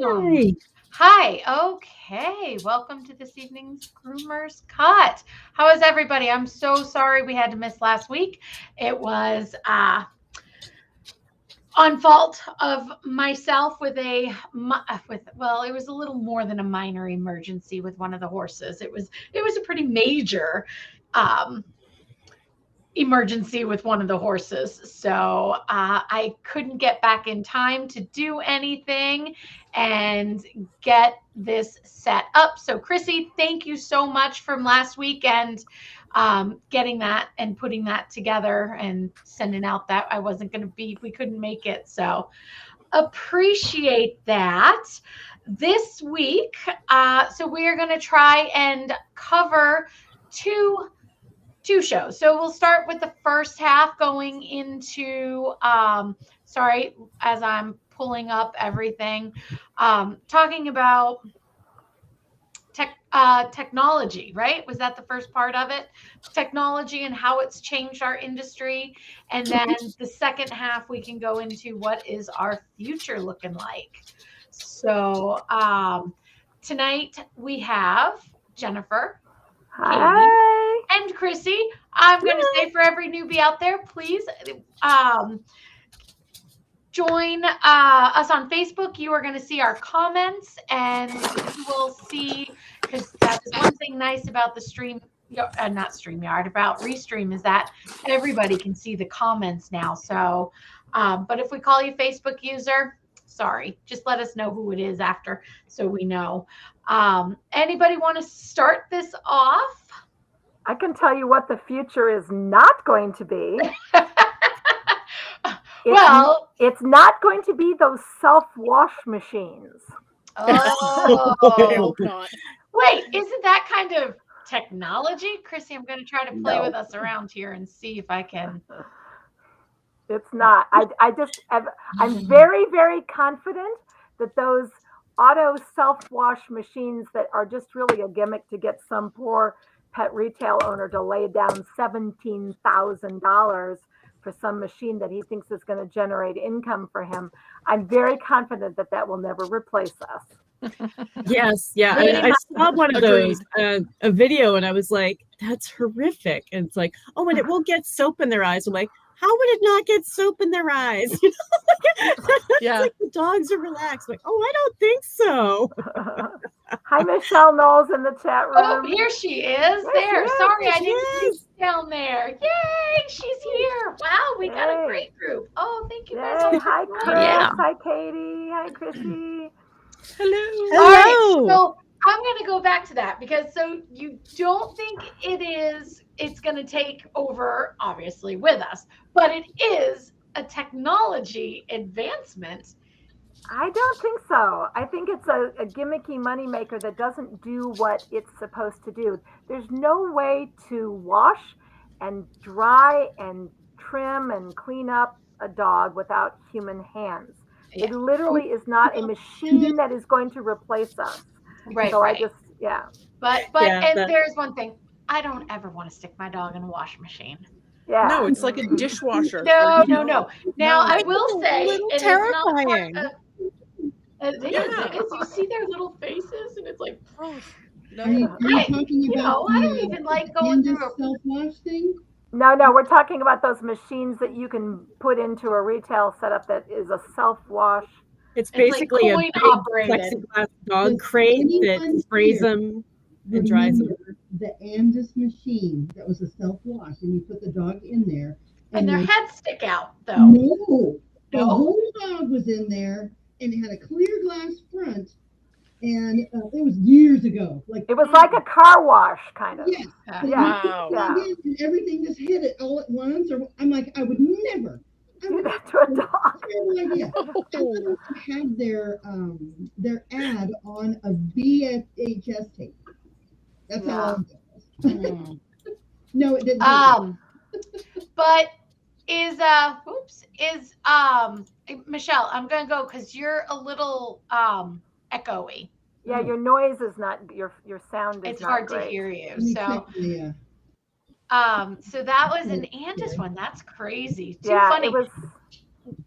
welcome. Hi. Hi. Okay. Welcome to this evening's Groomers Cut. How is everybody? I'm so sorry we had to miss last week. It was on fault of myself with it was a little more than a minor emergency with one of the horses. It was a pretty major um emergency with one of the horses. So I couldn't get back in time to do anything and get this set up. So, Chrissy, thank you so much from last weekend, getting that and putting that together and sending out that we couldn't make it. So, appreciate that. This week, so we are going to try and cover two shows. So we'll start with the first half going into sorry, as I'm pulling up everything, talking about technology, right? Was that the first part of it? Technology and how it's changed our industry. And then the second half, we can go into what is our future looking like. So tonight we have Jennifer, Hi. Katie, and Chrissy. I'm going to say for every newbie out there, please join us on Facebook. You are going to see our comments, and you will see, because that is one thing nice about the stream, not StreamYard, about Restream, is that everybody can see the comments now. So, but if we call you Facebook user, sorry, just let us know who it is after so we know. Anybody want to start this off? I can tell you what the future is not going to be. It's not going to be those self-wash machines. Oh, wait, isn't that kind of technology? Chrissy, I'm going to try to play with us around here and see if I can. It's not. I'm very, very confident that those auto self-wash machines that are just really a gimmick to get some poor pet retail owner to lay down $17,000 for some machine that he thinks is going to generate income for him. I'm very confident that that will never replace us. Yes, yeah. I saw one of those, a video, and I was like, that's horrific. And it's like, oh, and it will get soap in their eyes. I'm like, how would it not get soap in their eyes? Yeah. It's like the dogs are relaxed. Like, oh, I don't think so. Hi, Michelle Knowles in the chat room. Oh, here she is. There. Sorry, I didn't see you down there. Yay, she's here. Wow, we got a great group. Oh, thank you guys. Hi, Chris. Yeah. Hi, Katie. Hi, Chrissy. Hello. All right, so I'm going to go back to that because so you don't think it's going to take over, obviously, with us, but it is a technology advancement. I don't think so. I think it's a gimmicky moneymaker that doesn't do what it's supposed to do. There's no way to wash and dry and trim and clean up a dog without human hands. Yeah. It literally is not a machine that is going to replace us. Right. So right. But there's one thing. I don't ever want to stick my dog in a wash machine. Yeah. No, it's like a dishwasher. No. Now I will say it terrifying. It is. You see their little faces, and it's like, oh. No. Are you talking about I don't even like going through a self-wash thing. No, we're talking about those machines that you can put into a retail setup that is a self-wash. It's basically like a plexiglass dog crate that sprays them and dries them. The Andis machine that was a self-wash, and you put the dog in there. And their heads stick out, though. No. The whole dog was in there, and it had a clear glass front. And it was years ago. It was like a car wash, kind of. Yes. Wow. And everything just hit it all at once. Or I'm like, I would never. Do that to a dog. Terrible idea. And they had their ad on a VHS tape. That's all it was. No, it didn't. But is Michelle, I'm gonna go because you're a little echoey. Yeah, your noise is not your sound is it's not hard great. To hear you. So so that was an Andis one. That's crazy. Too funny.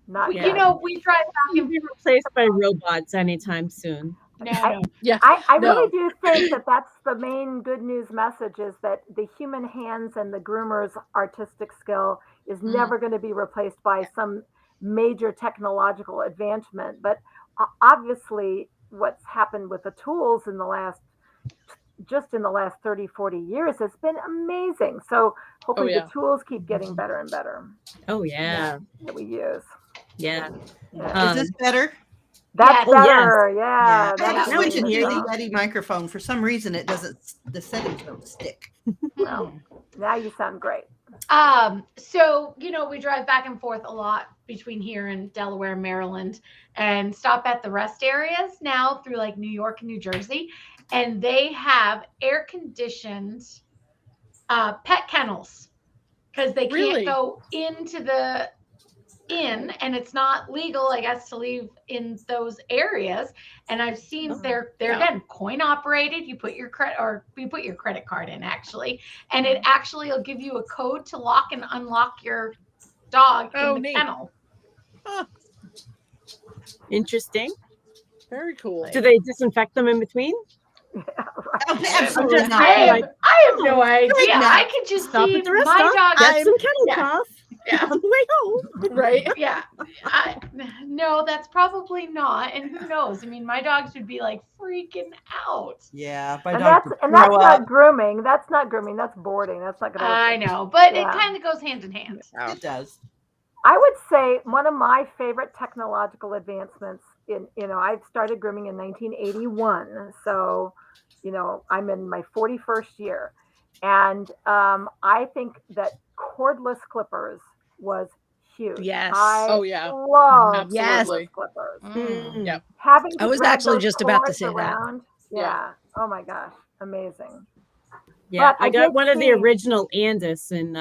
Not You good. know, we drive back You'll and be replaced by robots anytime soon. no. Yeah. I No. really do think that that's the main good news message, is that the human hands and the groomer's artistic skill is never going to be replaced by some major technological advancement. But obviously what's happened with the tools in the last 30, 40 years has been amazing. So hopefully the tools keep getting better and better Oh yeah. that we use. Yeah. Is this better? That's Yes. better. Yeah, Yeah. I had to now we switch can it hear to you. the Yeti microphone. For some reason, it doesn't. The settings don't stick. Well, now you sound great. So, you know, we drive back and forth a lot between here and Delaware and Maryland, and stop at the rest areas now through like New York and New Jersey. And they have air conditioned pet kennels because they can't Really? go into the inn, and it's not legal, I guess, to leave in those areas. And I've seen they're again coin operated. You put your credit card in actually, and it actually will give you a code to lock and unlock your dog in the neat. kennel. Huh, Interesting. very cool. Do they disinfect them in between? Absolutely I not. have no idea. I could just Stop see at the rest my stop. dog. Get some kennel yeah. cough Yeah. on the way home. Right? Yeah. No, that's probably not. And who knows? I mean, my dogs would be like freaking out. Yeah, my And dog that's could not throw up. grooming. That's not grooming. That's boarding. That's not going to. I know, but Yeah. it kind of goes hand in hand. It does. I would say one of my favorite technological advancements I've started grooming in 1981. So, I'm in my 41st year. And I think that cordless clippers was huge. Yes. I Oh, yeah. love Absolutely. cordless clippers. Mm. Yep. Having to I was drag actually those just about to cords say that. around, Yeah. Yeah. Oh my gosh. Amazing. Yeah, But I I got did one of the see- original Andis in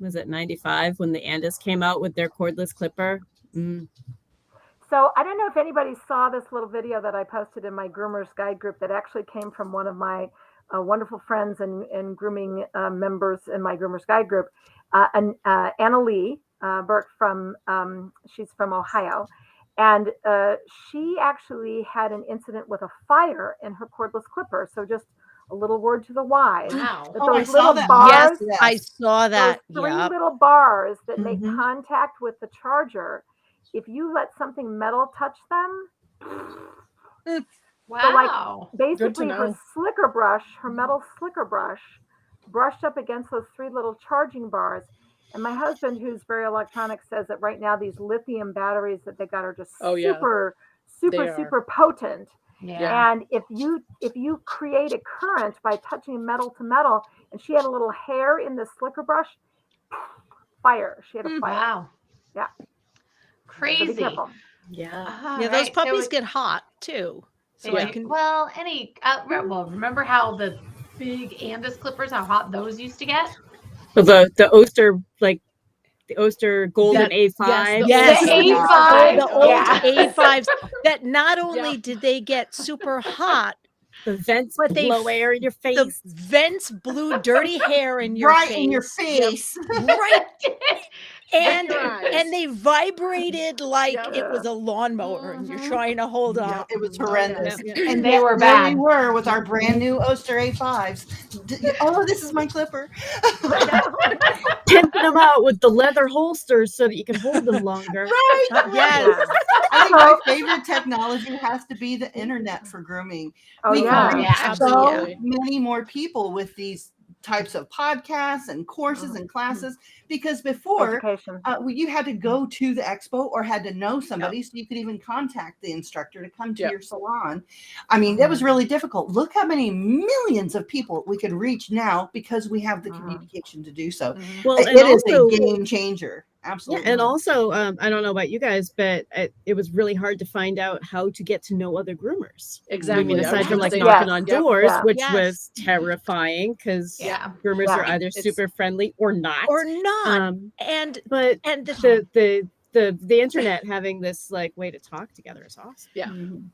was it 95 when the Andis came out with their cordless clipper? Mm. So I don't know if anybody saw this little video that I posted in my Groomers Guide group that actually came from one of my wonderful friends and grooming members in my Groomers Guide group, Anna Lee Burke she's from Ohio. And she actually had an incident with a fire in her cordless clipper. So just a little word to the wise. Wow. That Oh, I those saw little that. bars, Yes, I saw that. those three Yep. little bars that make Mhm. contact with the charger, if you let something metal touch them, Wow. basically her know. her metal slicker brush brushed up against those three little charging bars. And my husband, who's very electronic, says that right now these lithium batteries that they got are just Oh, yeah. They are. super potent. Yeah. And if you create a current by touching metal to metal, and she had a little hair in the slicker brush, fire. She had a fire. Wow. Yeah. So be Crazy. careful. Yeah. Yeah, those puppies get hot too. So Yeah. I can Well, remember how the big Andis clippers, how hot those used to get? So the Oster, like the Oster Golden That- A5. Yes. The A5. the old Yeah. A5s that not only Yeah. did they get super hot, The vents But they blow air in your face. the vents blew dirty hair in your Right face. in your face. Right. And your eyes. and they vibrated like Yep. it was a lawnmower and you're Mhm. trying to hold Yeah, on. it was horrendous. Yeah. And They yet were there bad. we were with our brand new Oster A5s. Oh, this is my clipper. Pimping them out with the leather holsters so that you can hold them longer. Right. Yes. I think my favorite technology has to be the internet for grooming. Oh We yeah. can reach Yeah, so absolutely. many more people with these types of podcasts and courses and classes because before Education. you had to go to the expo or had to know somebody so you could even contact the instructor to come to Yep. your salon. I mean, that was really difficult. Look how many millions of people we could reach now because we have the communication to do so. Well, It and is also, a game changer. yeah, Absolutely. and also, I don't know about you guys, but it was really hard to find out how to get to know other groomers. Exactly. I mean, I was aside from gonna like say knocking that. on Yep. doors, Yeah. which Yes. was terrifying because Yeah. groomers Yeah. are either It's- super friendly or not. Or not. And And but the the internet having this like way to talk together is awesome. Yeah. Mhm.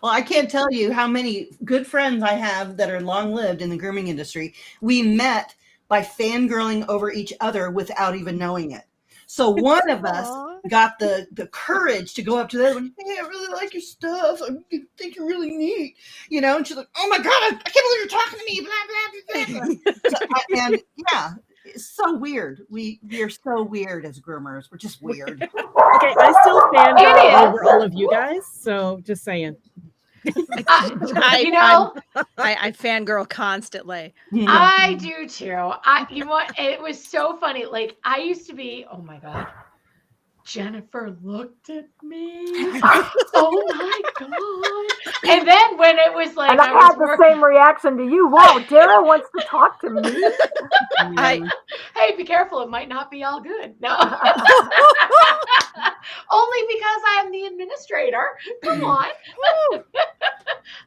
Well, I can't tell you how many good friends I have that are long lived in the grooming industry. We met by fangirling over each other without even knowing it. So one of us Aw. got the courage to go up to the other one. Hey, I really like your stuff. I think you're really neat. You know, and she's like, oh my God, I can't believe you're talking to me. Blah, blah, blah, blah. And yeah, it's so weird. We are so weird as groomers. We're just weird. Okay, I still fangirl over all of you guys, so just saying. I fangirl constantly. I do too. You know what? It was so funny. Like I used to be. Oh my God. Jennifer looked at me. Oh my God. And then when it was like, and I had the same reaction to you. Whoa, Dara wants to talk to me. Hey, be careful. It might not be all good. No. Only because I am the administrator. Come on. I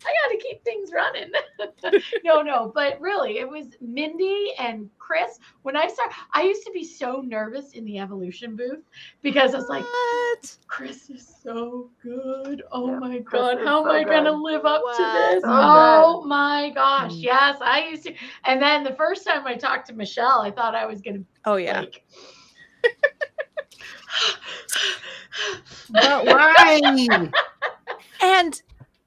got to keep things running. No. But really, it was Mindy and Chris. When I used to be so nervous in the evolution booth because I was like, Chris is so good. Oh my God. How am I going to live up to this? Oh my gosh. Yes, I used to. And then the first time I talked to Michelle, I thought I was going to. Oh, yeah. But why? And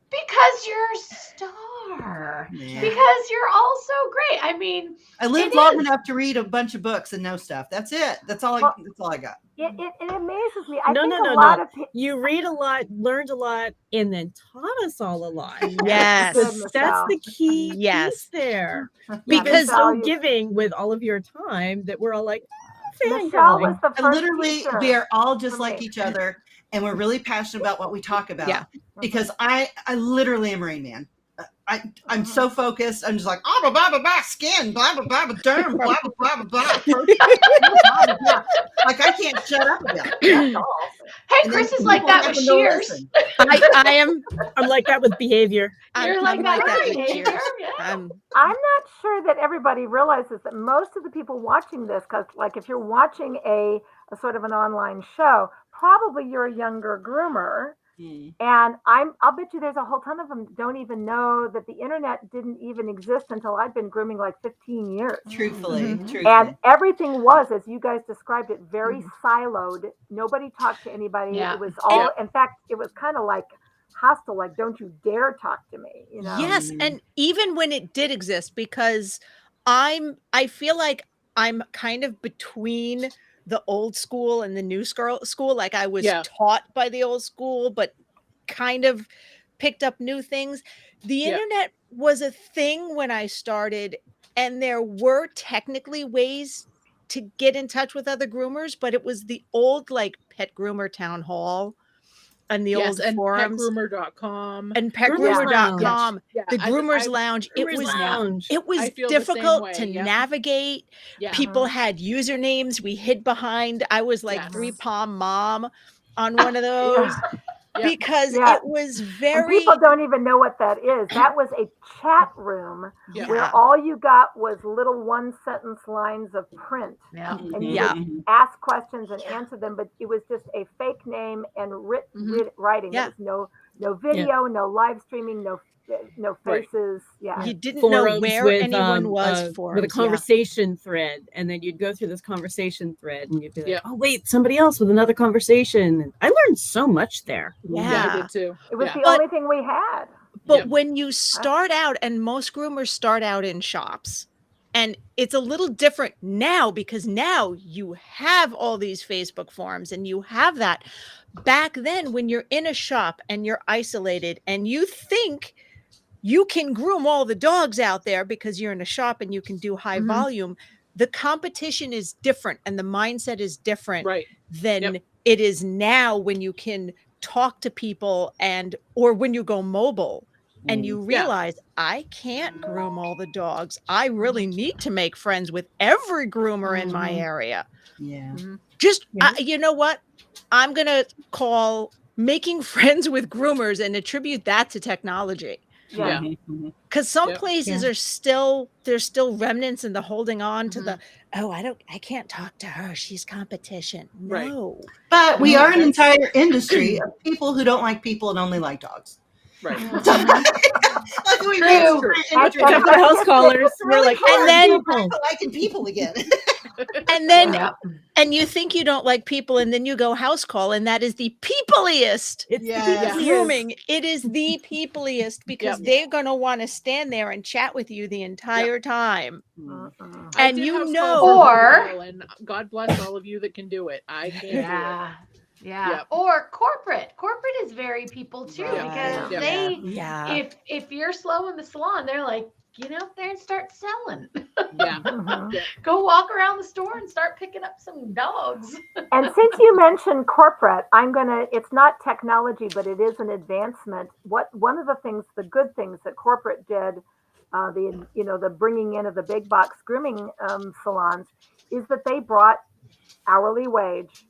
because you're a star. Yeah. Because you're all so great. I mean, I lived long enough to read a bunch of books and know stuff. That's it. That's all I got. It amazes me. I No. think You read a lot, learned a lot, and then taught us all a lot. Yes. That's the key piece there. Because so giving with all of your time that we're all like, Michelle was the first literally, we are all just like each other, and we're really passionate about what we talk about. Yeah. Because I literally am Rain Man. I'm so focused. I'm just like, blah, blah, blah, blah, skin, blah, blah, blah, derm, blah, blah, blah, blah, blah. Like, I can't shut up about it. Hey, Chris is like that with shears. I'm like that with behavior. You're like that with behavior. I'm not sure that everybody realizes that most of the people watching this, because like if you're watching a sort of an online show, probably you're a younger groomer. And I'll bet you there's a whole ton of them don't even know that the internet didn't even exist until I'd been grooming like 15 years. Truthfully. And everything was, as you guys described it, very siloed. Nobody talked to anybody. Yeah. It was all, in fact, it was kind of like hostile, like, don't you dare talk to me, you know? Yes. And even when it did exist, because I feel like I'm kind of between the old school and the new school. Like I was taught by the old school, but kind of picked up new things. The internet was a thing when I started, and there were technically ways to get in touch with other groomers, but it was the old like Pet Groomer Town Hall and the old forums. Petgroomer.com. And petgroomer.com. Yeah. The Groomers Lounge. It was difficult to navigate. Yeah. People had usernames we hid behind. I was like 3 Palm Mom on one of those. Because it was very. And people don't even know what that is. That was a chat room where all you got was little 1-sentence lines of print. And you would ask questions and answer them, but it was just a fake name and writing. There was no video, no live streaming, no faces. You didn't forums know where with, anyone was with a conversation thread, and then you'd go through this conversation thread and you'd be like, oh wait, somebody else with another conversation. And I learned so much there. I did too. It was the only thing we had. But when you start out, and most groomers start out in shops, and it's a little different now because now you have all these Facebook forums and you have that. Back then, when you're in a shop and you're isolated and you think you can groom all the dogs out there because you're in a shop and you can do high volume, the competition is different and the mindset is different than it is now when you can talk to people or when you go mobile and you realize I can't groom all the dogs. I really need to make friends with every groomer in my area. You know what? I'm going to call making friends with groomers and attribute that to technology. Because some places are there's still remnants in the holding on to the, I can't talk to her. She's competition. No. But we are an entire industry of people who don't like people and only like dogs. Right. Like we True. Except for house callers. We're like, And then- liking people again. And then Yeah. and you think you don't like people, and then you go house call, and that is the peopleiest it's Yeah. the grooming. It is the peopleiest because Yep. they're gonna want to stand there and chat with you the entire time. Mm-mm. I And did you house know- calls for a Or- while, and God bless all of you that can do it. I can't Yeah. Yeah. Yep. Or corporate. Corporate is very people too Right. because Yeah. they Yeah. if you're slow in the salon, they're like, get out there and start selling. do it. Yeah. Mhm. Go walk around the store and start picking up some dogs. And since you mentioned corporate, it's not technology, but it is an advancement. One of the good things that corporate did, the bringing in of the big box grooming salons, is that they brought hourly wage,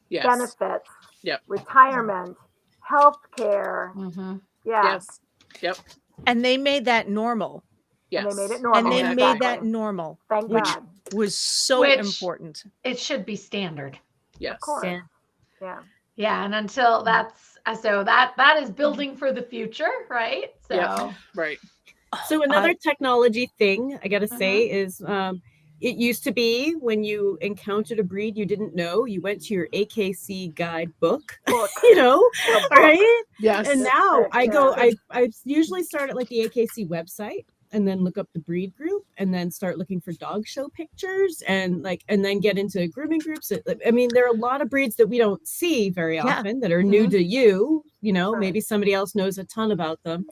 Yes. benefits, Yep. retirement, health care. Mm-hmm. Yeah. Yes. Yep. And they made that normal. Yes. And they made it normal. And they Exactly. made that normal. Thank which- God. Was so Which- important. It should be standard. Yes. Of course. Yeah. Yeah. Yeah, and until that's so that is building for the future, right? So Yep. Right. So another technology thing I gotta say is it used to be when you encountered a breed you didn't know, you went to your AKC guide book, Book. right? Yes. And now I go, Yeah. I usually start at like the AKC website and then look up the breed group and then start looking for dog show pictures and then get into grooming groups. I mean, there are a lot of breeds that we don't see very Yeah. often that are new to you, Right. maybe somebody else knows a ton about them.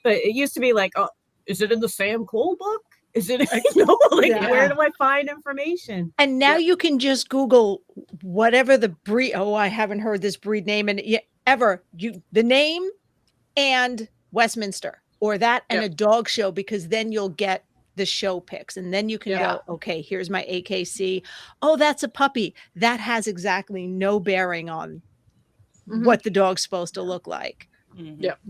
But it used to be like, oh, is it in the Sam Cole book? Is it, Yeah. where do I find information? And now you can just Google whatever the breed. Oh, I haven't heard this breed name the name and Westminster or that and Yep. a dog show, because then you'll get the show pics and then you can Yeah. go, okay, here's my AKC. Oh, that's a puppy. That has exactly no bearing on what the dog's supposed to look like. Yep.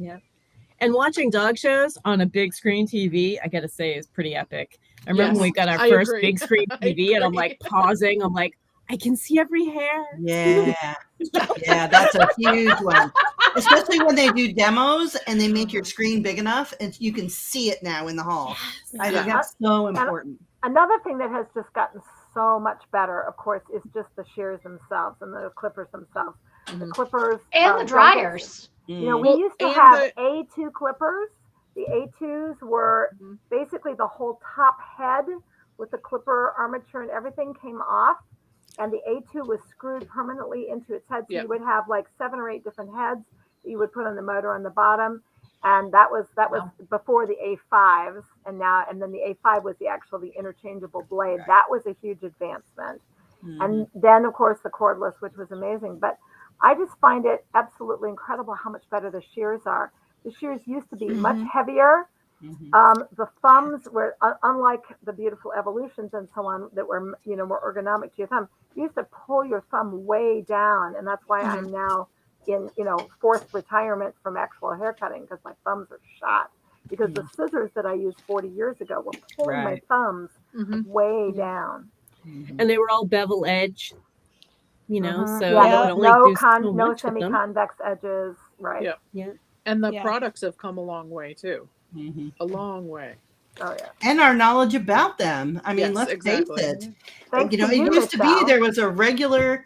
And watching dog shows on a big screen TV, I gotta say, is pretty epic. I remember Yes, when we got our I first agree. big screen I TV, and I'm agree. like pausing. I'm like, I can see every hair. Yeah. Yeah, that's a huge one. Especially when they do demos and they make your screen big enough and you can see it now in the hall. I think that's so important. Another thing that has just gotten so much better, of course, is just the shears themselves and the clippers themselves. The clippers and the don't get- dryers. You know, Mm. we Well, used to and have the- A2 clippers. The A2s were Mhm. basically the whole top head with the clipper armature and everything came off. And the A2 was screwed permanently into its head. So Yep. you would have like 7 or 8 different heads that you would put on the motor on the bottom. And that was Wow. before the A5s. And then the A5 was the interchangeable blade. That was a huge advancement. And then, of course, the cordless, which was amazing. But I just find it absolutely incredible how much better the shears are. The shears used to be much heavier. The thumbs were, unlike the beautiful evolutions and so on that were, more ergonomic to your thumb, you used to pull your thumb way down. And that's why I'm now in, forced retirement from actual haircutting because my thumbs are shot. Because the scissors that I used 40 years ago were pulling my Right. thumbs Mhm. way down. And they were all bevel edge, so Yeah, you there could was only no, do so no much with them. semi-convex edges, right? Yep. And the Yeah. products have come a long way too. Mhm. A long way. Oh yeah. And our knowledge about them. I mean, Yes, let's exactly. face it. Thanks It to used to be Michelle. there was a regular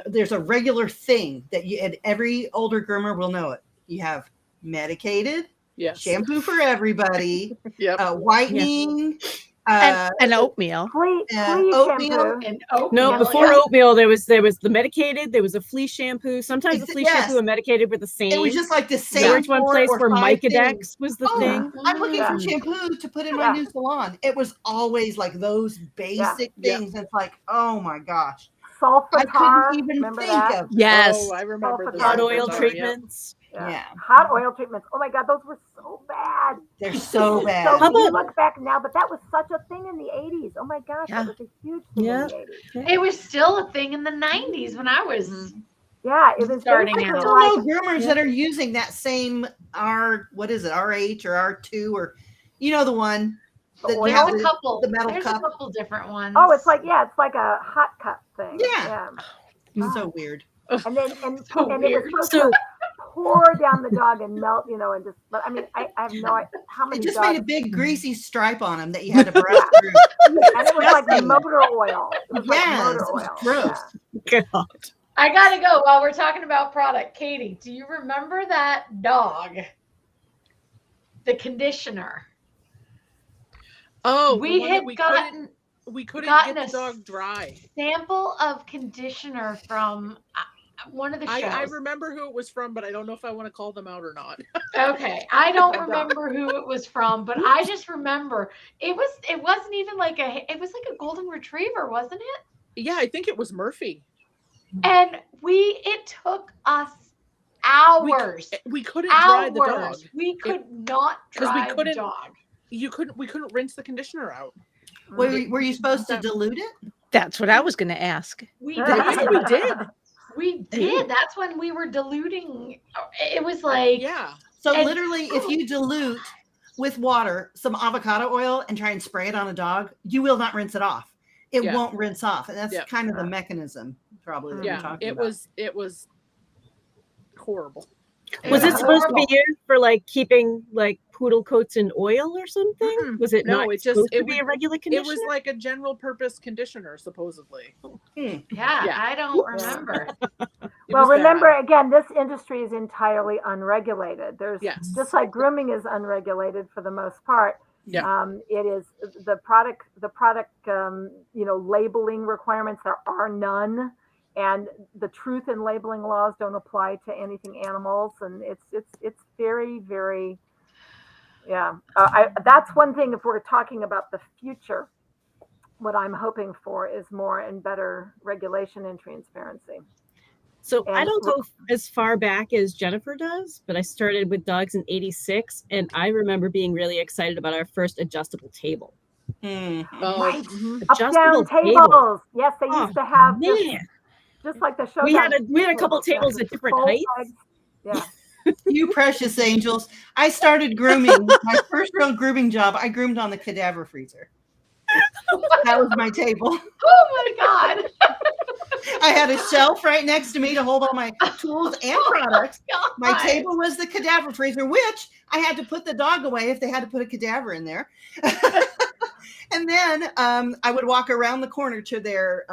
there's a regular thing that and every older groomer will know it. You have medicated, Yes. shampoo for everybody, Yep. whitening, And oatmeal. Flea oatmeal. shampoo. And oatmeal. No, before yeah. oatmeal, there was the medicated, there was a flea shampoo. Sometimes the flea Yes. shampoo and medicated were the same. it was just like the same. There was one 4 place or where 5 things. Mycodex was the Oh, thing. I'm looking for Yeah. shampoo to put in my Yeah. new salon. It was always like those basic Yeah. things. It's like, oh my gosh, I Sulfatar. couldn't even Remember think that? of. Yes. Oh, I remember Sulfur the Hot Yeah. oil sulfurs, yeah. treatments. Yeah. Hot oil treatments. Oh my God, those were so bad. They're so So bad. How when you about- look back now, but that was such a thing in the 80s. Oh my gosh, Yeah. that was a huge thing Yeah. in the 80s. It was still a thing in the 90s when I was Yeah, it was Starting basically I out. still like know groomers that are using that same RH or R2 or the one. the that oil. has there's a couple. the metal There's cup. a couple different ones. Oh, it's like a hot cup thing. Yeah. So weird. And then and So it was weird. supposed So- to pour down the dog and melt, and just. But I mean, I have no idea how many. It just dogs, made a big greasy stripe on them that you had to brush through. and it was like motor oil. It was Yes, like it was motor oil. gross. Yeah. God. I gotta go while we're talking about product. Katie, do you remember that dog? The conditioner. Oh, We had gotten get the dog dry. sample of conditioner from one of the shows. I remember who it was from, but I don't know if I want to call them out or not. Okay, I don't remember who it was from, but I just remember it wasn't even like it was like a golden retriever, wasn't it? Yeah, I think it was Murphy. And it took us hours. We couldn't dry the dog. We could not dry the dog. We couldn't rinse the conditioner out. Were you supposed to dilute it? That's what I was going to ask. We Yes, did. we did. We did. That's when we were diluting. It was like So literally, if you dilute with water some avocado oil and try and spray it on a dog, you will not rinse it off. It won't rinse off, and that's kind of the mechanism, probably. That you're talking about. It was horrible. Was it supposed to be used for like keeping like poodle coats in oil or something? Mm-mm. Was it No, not it supposed just to be a regular conditioner? It was like a general purpose conditioner, supposedly. Yeah, I don't remember. Well, remember, again, this industry is entirely unregulated. There's just like grooming is unregulated for the most part. Yeah. It is the product, labeling requirements. There are none. And the truth in labeling laws don't apply to anything animals. And it's very, very, that's one thing. If we're talking about the future, what I'm hoping for is more and better regulation and transparency. So I don't go as far back as Jennifer does, but I started with dogs in '86, and I remember being really excited about our first adjustable table. Right. Adjustable Up-down tables. Yes, they used to have just like the show. We had a couple tables at different heights. Yeah. You precious angels. I started grooming. My first real grooming job, I groomed on the cadaver freezer. That was my table. Oh my God. I had a shelf right next to me to hold all my tools and products. My table was the cadaver freezer, which I had to put the dog away if they had to put a cadaver in there. And then I would walk around the corner to their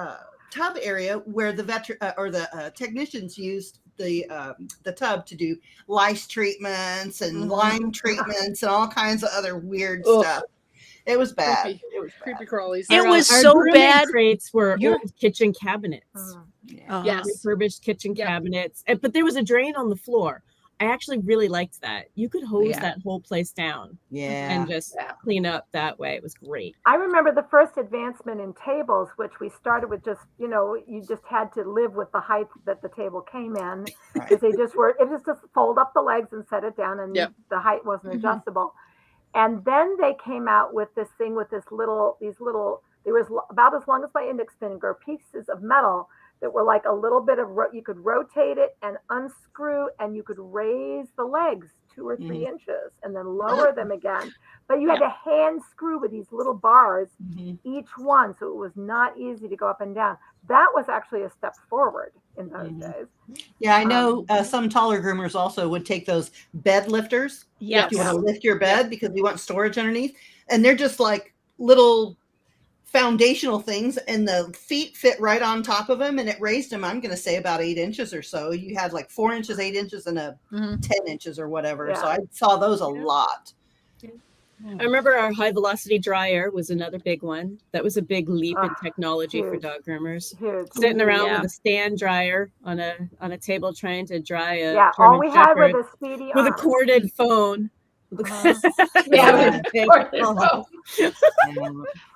tub area where the technicians used the tub to do lice treatments and lime treatments and all kinds of other weird stuff. It was bad. It was creepy crawlies. It was our so grooming bad. Crates were old kitchen cabinets. Yes. Refurbished kitchen cabinets. But there was a drain on the floor. I actually really liked that. You could hose that whole place down. And just clean up that way. It was great. I remember the first advancement in tables, which we started with just, you just had to live with the height that the table came in. Because it was just fold up the legs and set it down, and the height wasn't adjustable. And then they came out with this thing with they were about as long as my index finger, pieces of metal that were like a little bit of, you could rotate it and unscrew, and you could raise the legs 2 or 3 inches and then lower them again. But you had to hand screw with these little bars, each one. So it was not easy to go up and down. That was actually a step forward in those days. Yeah, I know some taller groomers also would take those bed lifters. Yes. If you want to lift your bed because you want storage underneath. And they're just like little foundational things, and the feet fit right on top of them, and it raised them, I'm going to say, about 8 inches or so. You had like 4 inches, 8 inches, and 10 inches or whatever. So I saw those a lot. I remember our high velocity dryer was another big one. That was a big leap in technology for dog groomers. Sitting around with a stand dryer on a table trying to dry a German all we had Shepherd was a speedy with a corded phone.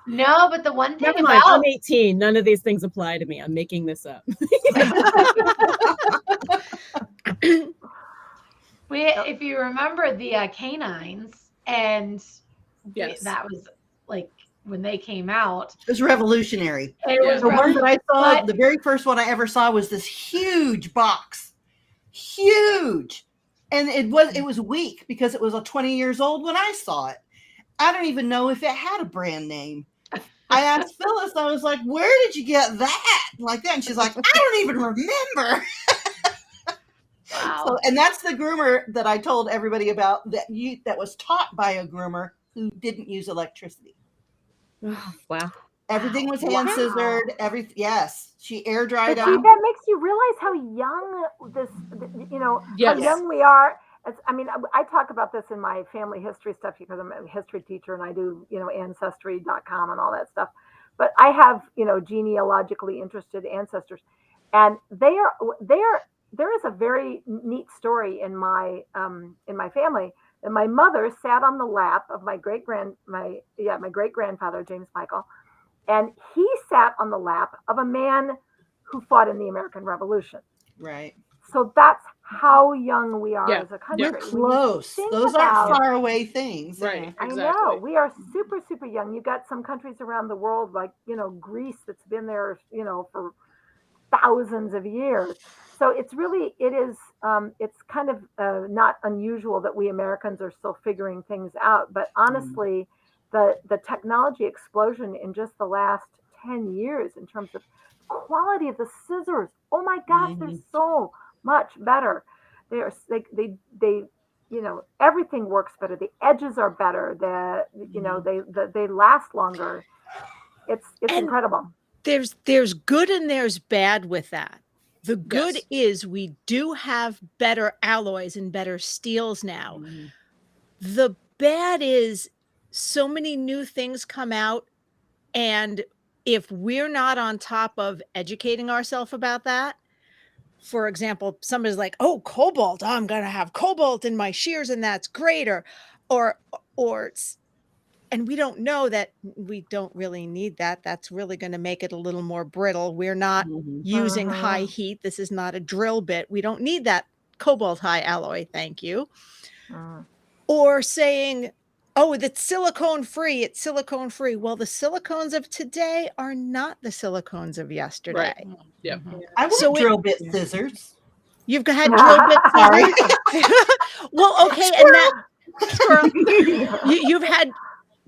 No, but the one thing Never mind, I'm 18. None of these things apply to me. I'm making this up. If you remember the canines, and that was like when they came out. It was revolutionary. The one that I saw, the very first one I ever saw, was this huge box. Huge. And it was weak because it was 20 years old when I saw it. I don't even know if it had a brand name. I asked Phyllis, I was like, where did you get that? Like that. And she's like, I don't even remember. Wow. So, and that's the groomer that I told everybody about that was taught by a groomer who didn't use electricity. Wow. Everything was hand scissored. Yes, she air dried But see, them. that makes you realize how young Yes. how young we are. I mean, I talk about this in my family history stuff because I'm a history teacher and I do, ancestry.com and all that stuff. But I have, genealogically interested ancestors, and there is a very neat story in my family. And my mother sat on the lap of my great grandfather James Michael, and he sat on the lap of a man who fought in the American Revolution. Right. So that's how young we are as a country. We're close. Those aren't far away things. Right. I Exactly. know. We are super, super young. You got some countries around the world, like, Greece, that's been there, for thousands of years. So it's kind of not unusual that we Americans are still figuring things out. But honestly, the technology explosion in just the last 10 years in terms of quality of the scissors, oh my gosh, they're so much better. They everything works better. The edges are better. They last longer. It's incredible. There's good and there's bad with that. The good is we do have better alloys and better steels now. The bad is so many new things come out, and if we're not on top of educating ourselves about that, for example, somebody's like, "Oh, cobalt! I'm gonna have cobalt in my shears, and that's great," or and we don't know that we don't really need that. That's really going to make it a little more brittle. We're not using high heat. This is not a drill bit. We don't need that cobalt high alloy. Thank you. Or saying, "Oh, it's silicone free. It's silicone free." Well, the silicones of today are not the silicones of yesterday. Right. Yeah. I want drill bit scissors. You've had drill bit scissors. Well, okay, and that you've had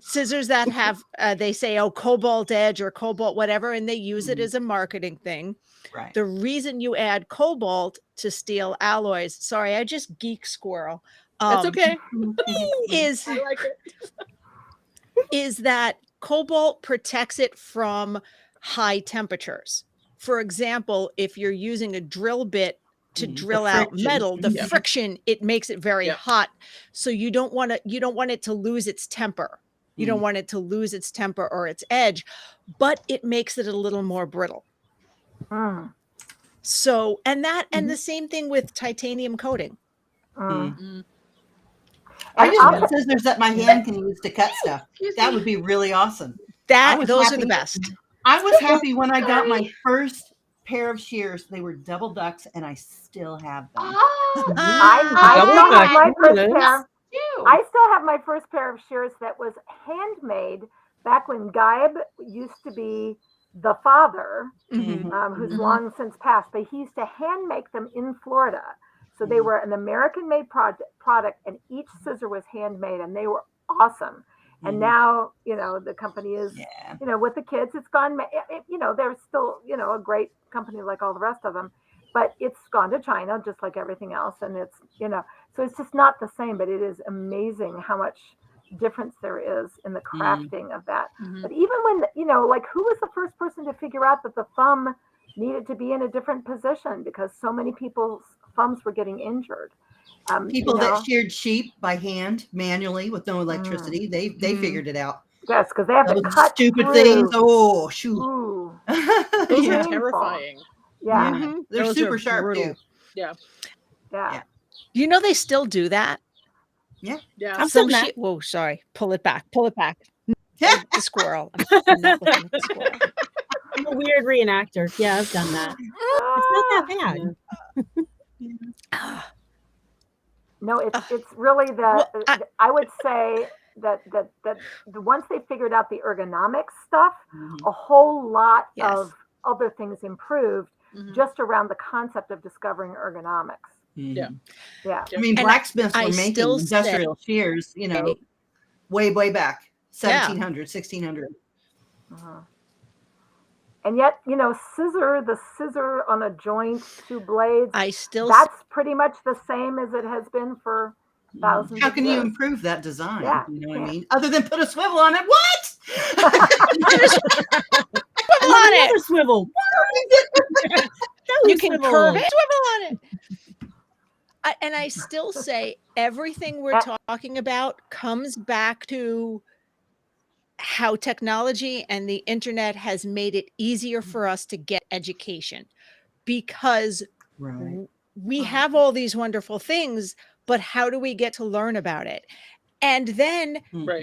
scissors that have they say, "Oh, cobalt edge" or cobalt whatever, and they use it as a marketing thing. Right. The reason you add cobalt to steel alloys, sorry, I just geek squirrel. That's okay. Is I like it. is that cobalt protects it from high temperatures. For example, if you're using a drill bit to drill out metal, the friction, it makes it very hot. So you don't want it to lose its temper. You don't want it to lose its temper or its edge, but it makes it a little more brittle. So, and the same thing with titanium coating. I just want scissors that my hand can use to cut stuff. That would be really awesome. Those are the best. I was happy when I got my first pair of shears. They were double ducks, and I still have them. I still have my first pair of shears that was handmade back when Gaib used to be the father, who's long since passed, but he used to hand make them in Florida. So they were an American-made product, and each scissor was handmade, and they were awesome. And now, the company is, with the kids, it's gone, they're still, a great company like all the rest of them, but it's gone to China, just like everything else. And it's, so it's just not the same, but it is amazing how much difference there is in the crafting of that. But even when, who was the first person to figure out that the thumb needed to be in a different position because so many people's thumbs were getting injured? People that sheared sheep by hand manually with no electricity, they figured it out. Yes, because they have to cut stupid things. Oh, shoot. Those are terrifying. Yeah. They're Those super are sharp brutal. too. Yeah. You know they still do that? Yeah. Whoa, sorry. Pull it back. The squirrel. I'm not looking at the squirrel. I'm a weird reenactor. Yeah, I've done that. It's not that bad. No, it's really I would say that once they figured out the ergonomics stuff, a whole lot of other things improved just around the concept of discovering ergonomics. Yeah. I mean, blacksmiths were making industrial shears, way back, 1700, 1600. And yet, the scissor on a joint, 2 blades, I still that's pretty much the same as it has been for thousands How of can you years. improve that design? Yeah, You know what I can't. mean? Other than put a swivel on it. What? swivel on it. Another swivel. You can curve it, swivel on it. And I still say everything we're talking about comes back to how technology and the internet has made it easier for us to get education, because we have all these wonderful things, but how do we get to learn about it? And then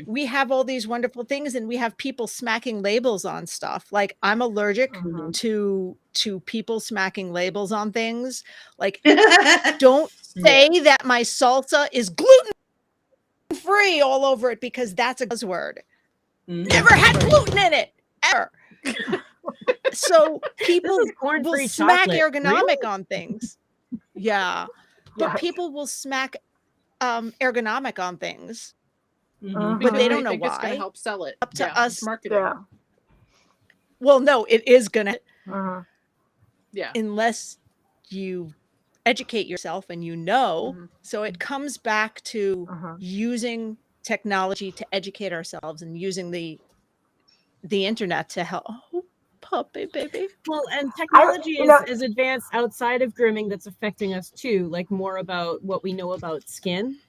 we have all these wonderful things, and we have people smacking labels on stuff. Like, I'm allergic to people smacking labels on things. Like, don't say that my salsa is gluten free all over it, because that's a buzzword. Never had gluten in it ever. So people will smack ergonomic on things. Yeah. But people will smack ergonomic on things. But they don't know why. It's going to help sell it. Up to us. Marketing. Yeah. Well, no, it is going to. Yeah. Unless you educate yourself and so it comes back to using technology to educate ourselves and using the internet to help. Oh, puppy baby. Well, and technology is advanced outside of grooming that's affecting us too, like more about what we know about skin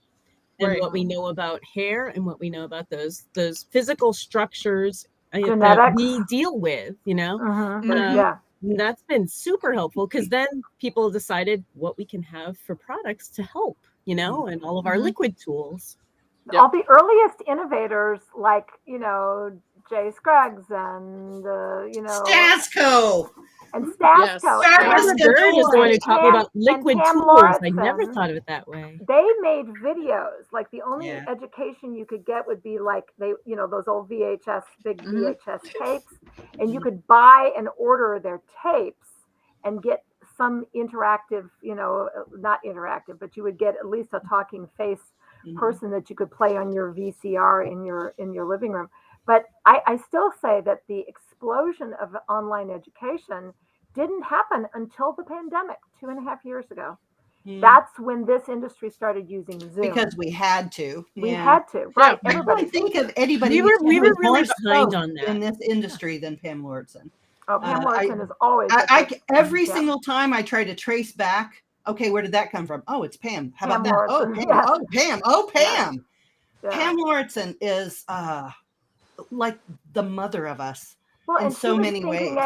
and what we know about hair and what we know about those physical structures that we deal with, That's been super helpful, because then people decided what we can have for products to help, and all of our liquid tools. All the earliest innovators, like, Jay Scruggs and, Stasco. And Stasco. Barbara Bird is the one who taught me about liquid tools. I never thought of it that way. They made videos. Like, the only education you could get would be like those old big VHS tapes, and you could buy and order their tapes and get some interactive, not interactive, but you would get at least a talking face person that you could play on your VCR in your living room. But I still say that the explosion of online education didn't happen until the pandemic 2.5 years ago. That's when this industry started using Zoom. Because we had to. We had to, right? I don't think of anybody we were really behind on that in this industry than Pam Lordson. Oh, Pam Lordson is always. Every single time I try to trace back, okay, where did that come from? Oh, it's Pam. How about that? Oh, Pam. Yeah. Oh, Pam. Oh, Pam. Yeah. Pam Lordson is like the mother of us. Well, in and so many ways.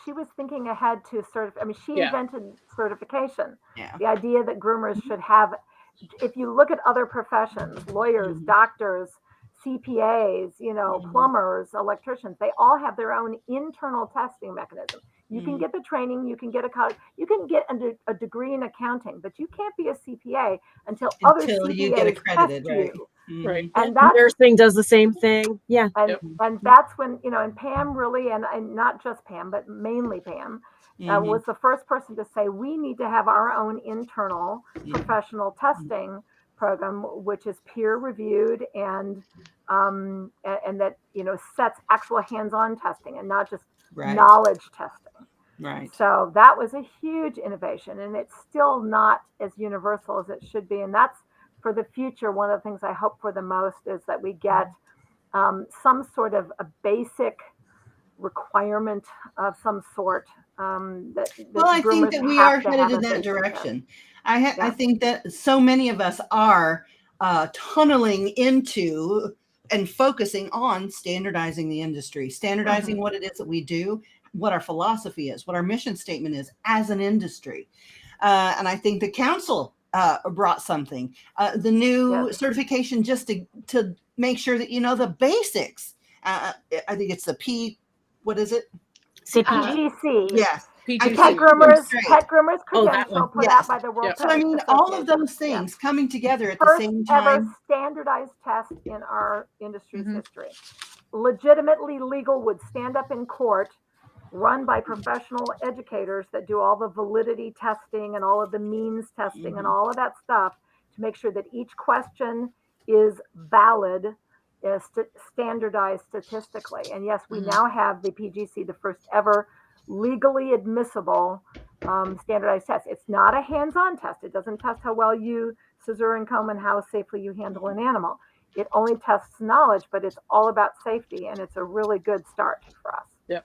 She was thinking ahead to she invented certification. Yeah. The idea that groomers should have, if you look at other professions, lawyers, doctors, CPAs, plumbers, electricians, they all have their own internal testing mechanism. You can get the training, you can get you can get a degree in accounting, but you can't be a CPA until other CPAs you get accredited, test right? you. Right. And that nursing does the same thing. Yeah. And that's when, and Pam really, and not just Pam, but mainly Pam, was the first person to say, we need to have our own internal professional testing program, which is peer reviewed and that, sets actual hands-on testing and not just knowledge testing. Right. So that was a huge innovation, and it's still not as universal as it should be. And that's, for the future, one of the things I hope for the most is that we get some sort of a basic requirement of some sort. I think that we are headed in that direction. I think that so many of us are tunneling into and focusing on standardizing the industry, standardizing what it is that we do, what our philosophy is, what our mission statement is as an industry. And I think the council brought something, the new certification, just to make sure that the basics. I think it's the what is it? PGC. Yes. PGC. Pet groomers credential put out by the World. So I mean, all of those things coming together at the same time. First ever standardized test in our industry's history. Legitimately legal, would stand up in court, run by professional educators that do all the validity testing and all of the means testing and all of that stuff to make sure that each question is valid, standardized statistically. And yes, we now have the PGC, the first ever legally admissible standardized test. It's not a hands-on test. It doesn't test how well you scissor and comb and how safely you handle an animal. It only tests knowledge, but it's all about safety, and it's a really good start for us. Yep.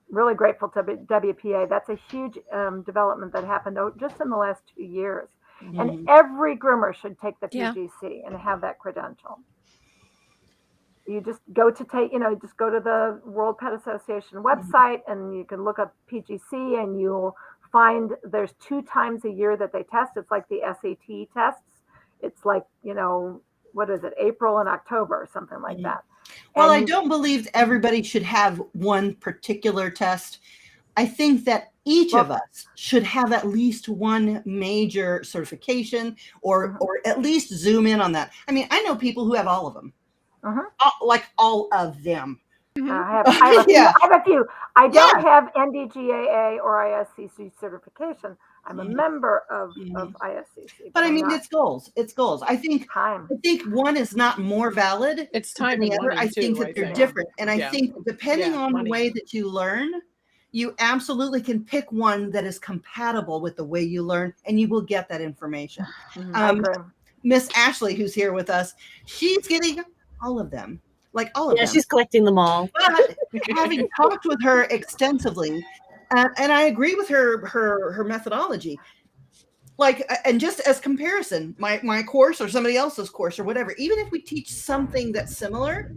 Really grateful to WPA. That's a huge development that happened just in the last 2 years. And every groomer should take the PGC and have that credential. You just go to just go to the World Pet Association website, and you can look up PGC, and you'll find there's 2 times a year that they test. It's like the SAT tests. It's like, what is it, April and October or something like that. Well, I don't believe everybody should have one particular test. I think that each of us should have at least one major certification, or at least zoom in on that. I mean, I know people who have all of them, like all of them. I have a few. I don't have NDGAA or ISCC certification. I'm a member of ISCC. But I mean, it's goals. It's goals. I think one is not more valid. It's time than the other. I think that they're different. And I think depending on the way that you learn, you absolutely can pick one that is compatible with the way you learn, and you will get that information. Miss Ashley, who's here with us, she's getting all of them. Like all of them. Yeah, she's collecting them all. But having talked with her extensively, and I agree with her methodology. Like, and just as comparison, my course or somebody else's course or whatever, even if we teach something that's similar,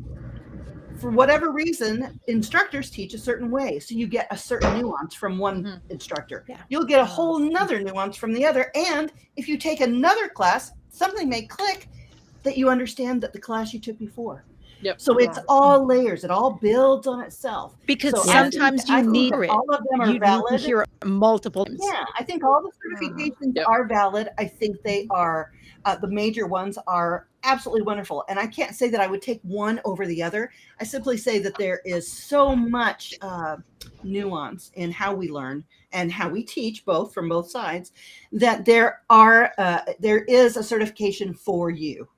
for whatever reason, instructors teach a certain way. So you get a certain nuance from one instructor. Yeah. You'll get a whole nother nuance from the other. And if you take another class, something may click that you understand that the class you took before. Yep. So it's all layers. It all builds on itself. Because sometimes you need it. All of them are valid. You hear multiple. Yeah, I think all the certifications are valid. I think they are, the major ones are absolutely wonderful. And I can't say that I would take one over the other. I simply say that there is so much nuance in how we learn and how we teach, both from both sides, that there is a certification for you.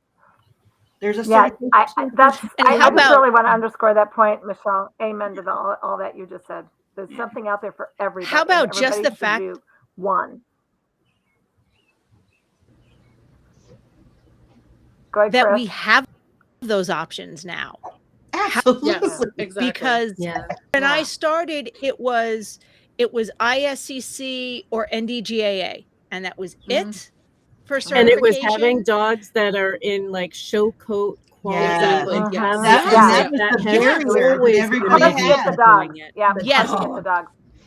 There's a certification. I just really want to underscore that point, Michelle. Amen to all that you just said. There's something out there for everybody. How about just the fact one? Go ahead, that Chris. we have those options now? Absolutely. Yes, exactly. Because when I started, it was ISCC or NDGAA, and that was it. For and it was having dogs that are in like show coat quality. Exactly.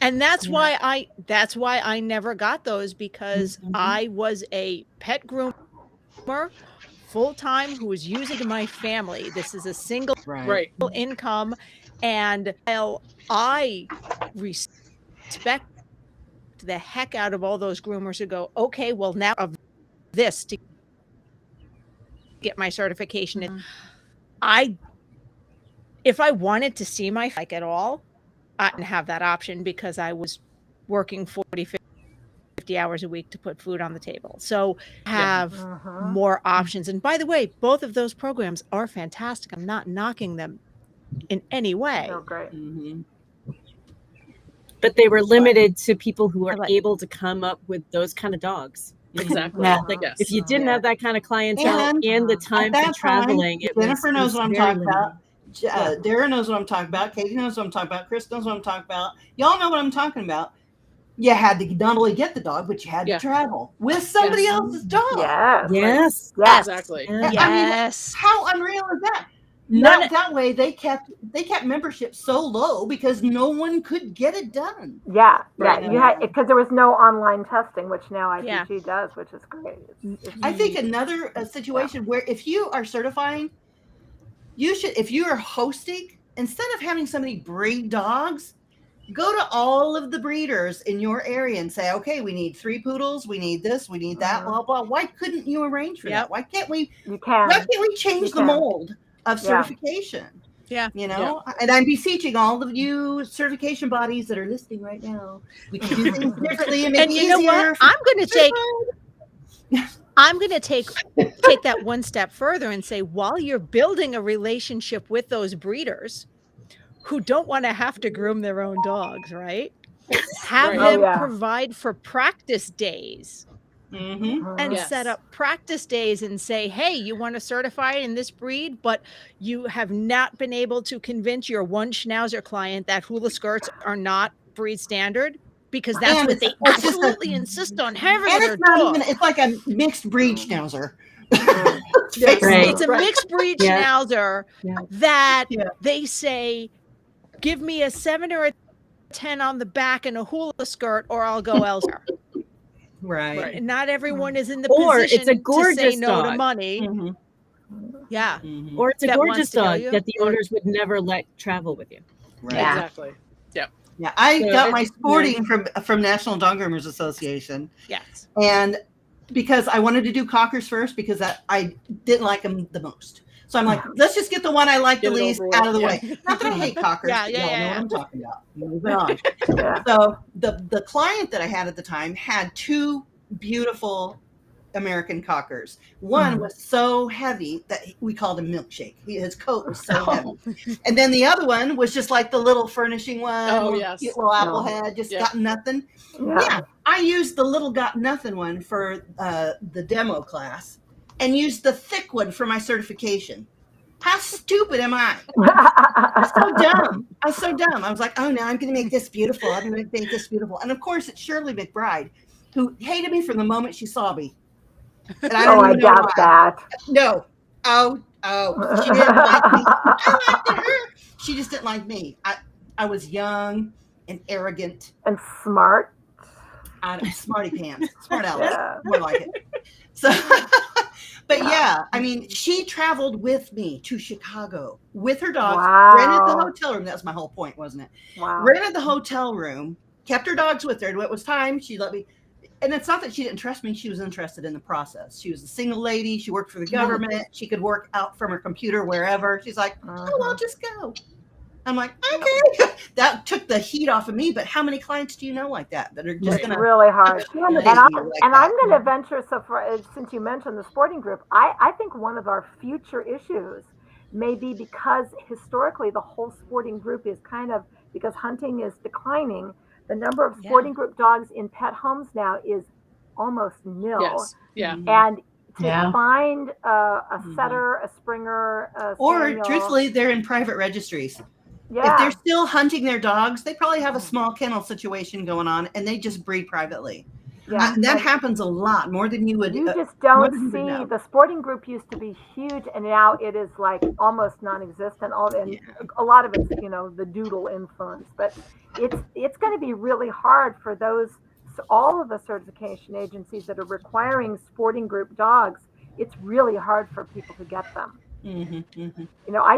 And that's why I never got those, because I was a pet groomer full-time who was using my family. This is a single income, and I respect the heck out of all those groomers who go, okay, well, now of this to get my certification. If I wanted to see my at all, I didn't have that option because I was working 40, 50 hours a week to put food on the table. So have more options. And by the way, both of those programs are fantastic. I'm not knocking them in any way. Oh, great. But they were limited to people who are able to come up with those kind of dogs. Exactly. If you didn't have that kind of clientele and the time for traveling, Jennifer knows what I'm talking about. Dara knows what I'm talking about. Katie knows what I'm talking about. Chris knows what I'm talking about. Y'all know what I'm talking about. You had to not only get the dog, but you had to travel with somebody else's dog. Yes. Exactly. I mean, how unreal is that? That way they kept membership so low because no one could get it done. You had, because there was no online testing, which now IPG does, which is great. I think another situation where if you are certifying, you should, if you are hosting, instead of having somebody breed dogs, go to all of the breeders in your area and say, okay, we need 3 poodles, we need this, we need that, blah blah. Why couldn't you arrange for that? Why can't we? Why can't we change the mold of certification? You know, and I'm beseeching all of you certification bodies that are listening right now. We can do things differently and make it easier. And you know what? I'm going to take that one step further and say, while you're building a relationship with those breeders, who don't want to have to groom their own dogs, right? Have Right. them Oh, yeah. provide for practice days and Yes. set up practice days and say, hey, you want to certify in this breed, but you have not been able to convince your one Schnauzer client that hula skirts are not breed standard, because that's And what they it's just a- absolutely insist on having And their it's not dog. even, it's like a mixed breed Schnauzer. Yes. Right. It's a mixed breed Yeah. Schnauzer Yeah. that Yeah. they say, give me a 7 or a 10 on the back and a hula skirt, or I'll go elsewhere. Right. Right. And not everyone is in the Or it's position a to say gorgeous no to dog. money. Mhm. Yeah. Mhm. Or it's a That wants gorgeous to kill dog you, that the or- owners would never let travel with you. Right. Yeah. Exactly. Yeah, I So got it's- my sporting from National Dog Groomers Association, Yes. and because I wanted to do cockers first because I didn't like them the most. So I'm like, let's just get the one I like the Get it least over out of the with, way. Not that I hate cockers, Yeah, but yeah, y'all know yeah, what I'm talking about. Moving on. Yeah. So the client that I had at the time had two beautiful American cockers. One was so heavy that we called him Milkshake. His coat was so heavy. And then the other one was just like the little furnishing one. Oh, little yes. cute little apple head, just Yeah. got nothing. Yeah. Yeah, I used the little got nothing one for the demo class and used the thick one for my certification. How stupid am I? I was so dumb. I was so dumb. I was like, oh, no, I'm going to make this beautiful. I'm going to make this beautiful. And of course, it's Shirley McBride, who hated me from the moment she saw me. And I don't Oh, I even know doubt why. that. No. Oh, she didn't like me. I liked her. She just didn't like me. I was young and arrogant. And smart. Smarty pants. Smart Alex. Yeah. More like it. So, but yeah, I mean, she traveled with me to Chicago with her dogs, rented the Wow. hotel room. That was my whole point, wasn't it? Wow. Rented the hotel room, kept her dogs with her. And when it was time, she let me. And it's not that she didn't trust me. She was interested in the process. She was a single lady. She worked for the government. She could work out from her computer wherever. She's like, oh, I'll just go. I'm like, okay. That took the heat off of me. But how many clients do you know like that are just Right. going to Really hard. accommodate And, you like I'm that? going to venture so far, since you mentioned the sporting group, I think one of our future issues may be because historically the whole sporting group is kind of, because hunting is declining, the number of sporting group dogs in pet homes now is almost nil. Yes. Yeah. And to Yeah. find a setter, a springer, a Or spaniel, truthfully, they're in private registries. If yeah, they're still hunting their dogs, they probably have a small kennel situation going on and they just breed privately. yeah. And that And happens a lot more than you would. you just what don't do you see know? the sporting group used to be huge, and now it is like almost non-existent. And Yeah. a lot of it's the doodle influence, but it's going to be really hard for all of the certification agencies that are requiring sporting group dogs. It's really hard for people to get them. I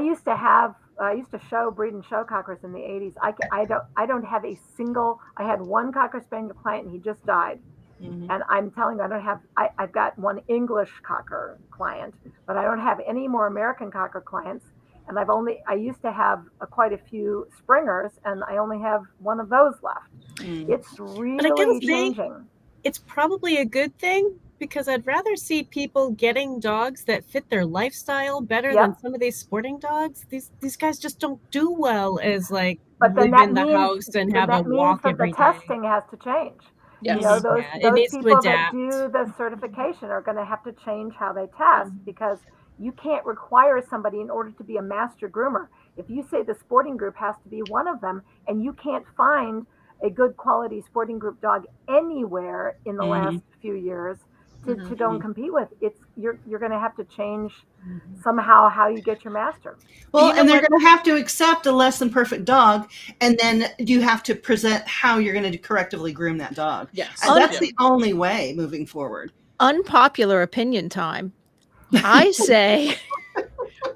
used to show breed and show cockers in the 80s. I don't have a single. I had one cocker spaniel client, and he just died. And I'm telling you, I've got one English cocker client, but I don't have any more American cocker clients. And I used to have quite a few springers, and I only have one of those left. It's really changing. It's probably a good thing, because I'd rather see people getting dogs that fit their lifestyle better than some of these sporting dogs. These guys just don't do well as But live then that in the means, house and have a that means walk that every the day. testing has to change. Yes. Those it needs to people that adapt. do the certification are going to have to change how they test, because you can't require somebody in order to be a master groomer. If you say the sporting group has to be one of them, and you can't find a good quality sporting group dog anywhere in the last few years to go and compete with, you're going to have to change somehow how you get your master. Well, and they're going to have to accept a less than perfect dog, and then you have to present how you're going to correctively groom that dog. Yes. And that's the only way moving forward. Unpopular opinion time. I say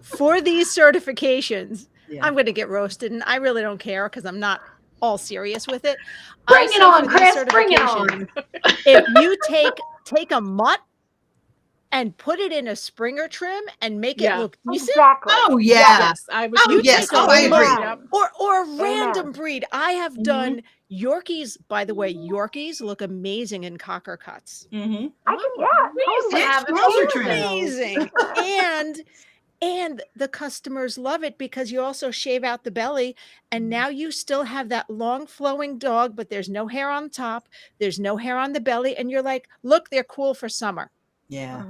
for these certifications, I'm going to get roasted, and I really don't care because I'm not all serious with it. Bring it on, Chris. Bring it on. If you take a mutt and put it in a Springer trim and make it look decent, Exactly. Oh, yeah. Yes. I was. Oh, yes. take a Oh, I agree. Amen. or a random Amen. breed. I have done Yorkies. By the way, Yorkies look amazing in cocker cuts. Mm-hmm. I can, We used to have Schnauzer it. trim. Amazing. And And the customers love it because you also shave out the belly, and now you still have that long flowing dog, but there's no hair on top, there's no hair on the belly, and you're like, look, they're cool for summer. Yeah.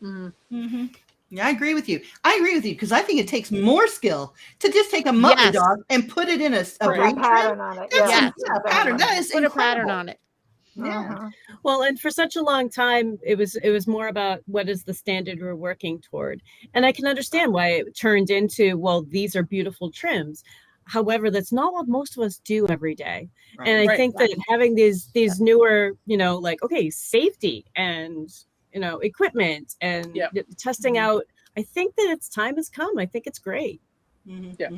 Mhm. Yeah, I agree with you. I agree with you because I think it takes more skill to just take a Muttley Yes. dog and put it in a Put a breed pattern trim. on it. That's Yes. a pattern. That is Put a incredible. pattern on it. Yeah. Mhm. Well, and for such a long time, it was more about what is the standard we're working toward. And I can understand why it turned into, well, these are beautiful trims. However, that's not what most of us do every day. Right. And I Right. think that having these newer, like, okay, safety and, equipment and Yep. testing out, I think that its time has come. I think it's great. Yeah.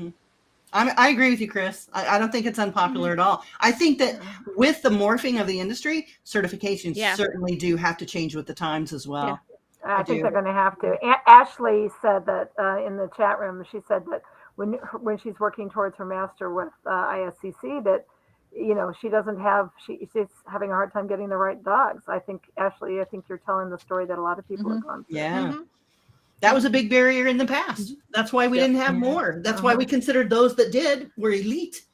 I agree with you, Chris. I don't think it's unpopular at all. I think that with the morphing of the industry, certifications Yeah. certainly do have to change with the times as well. I think do. they're going to have to. Ashley said that in the chat room. She said that when she's working towards her master with ISCC, that she doesn't have. She's having a hard time getting the right dogs. I think Ashley. I think you're telling the story that a lot of people have gone through. Yeah. That was a big barrier in the past. That's why we Yep. didn't have more. That's why we considered those that did were elite.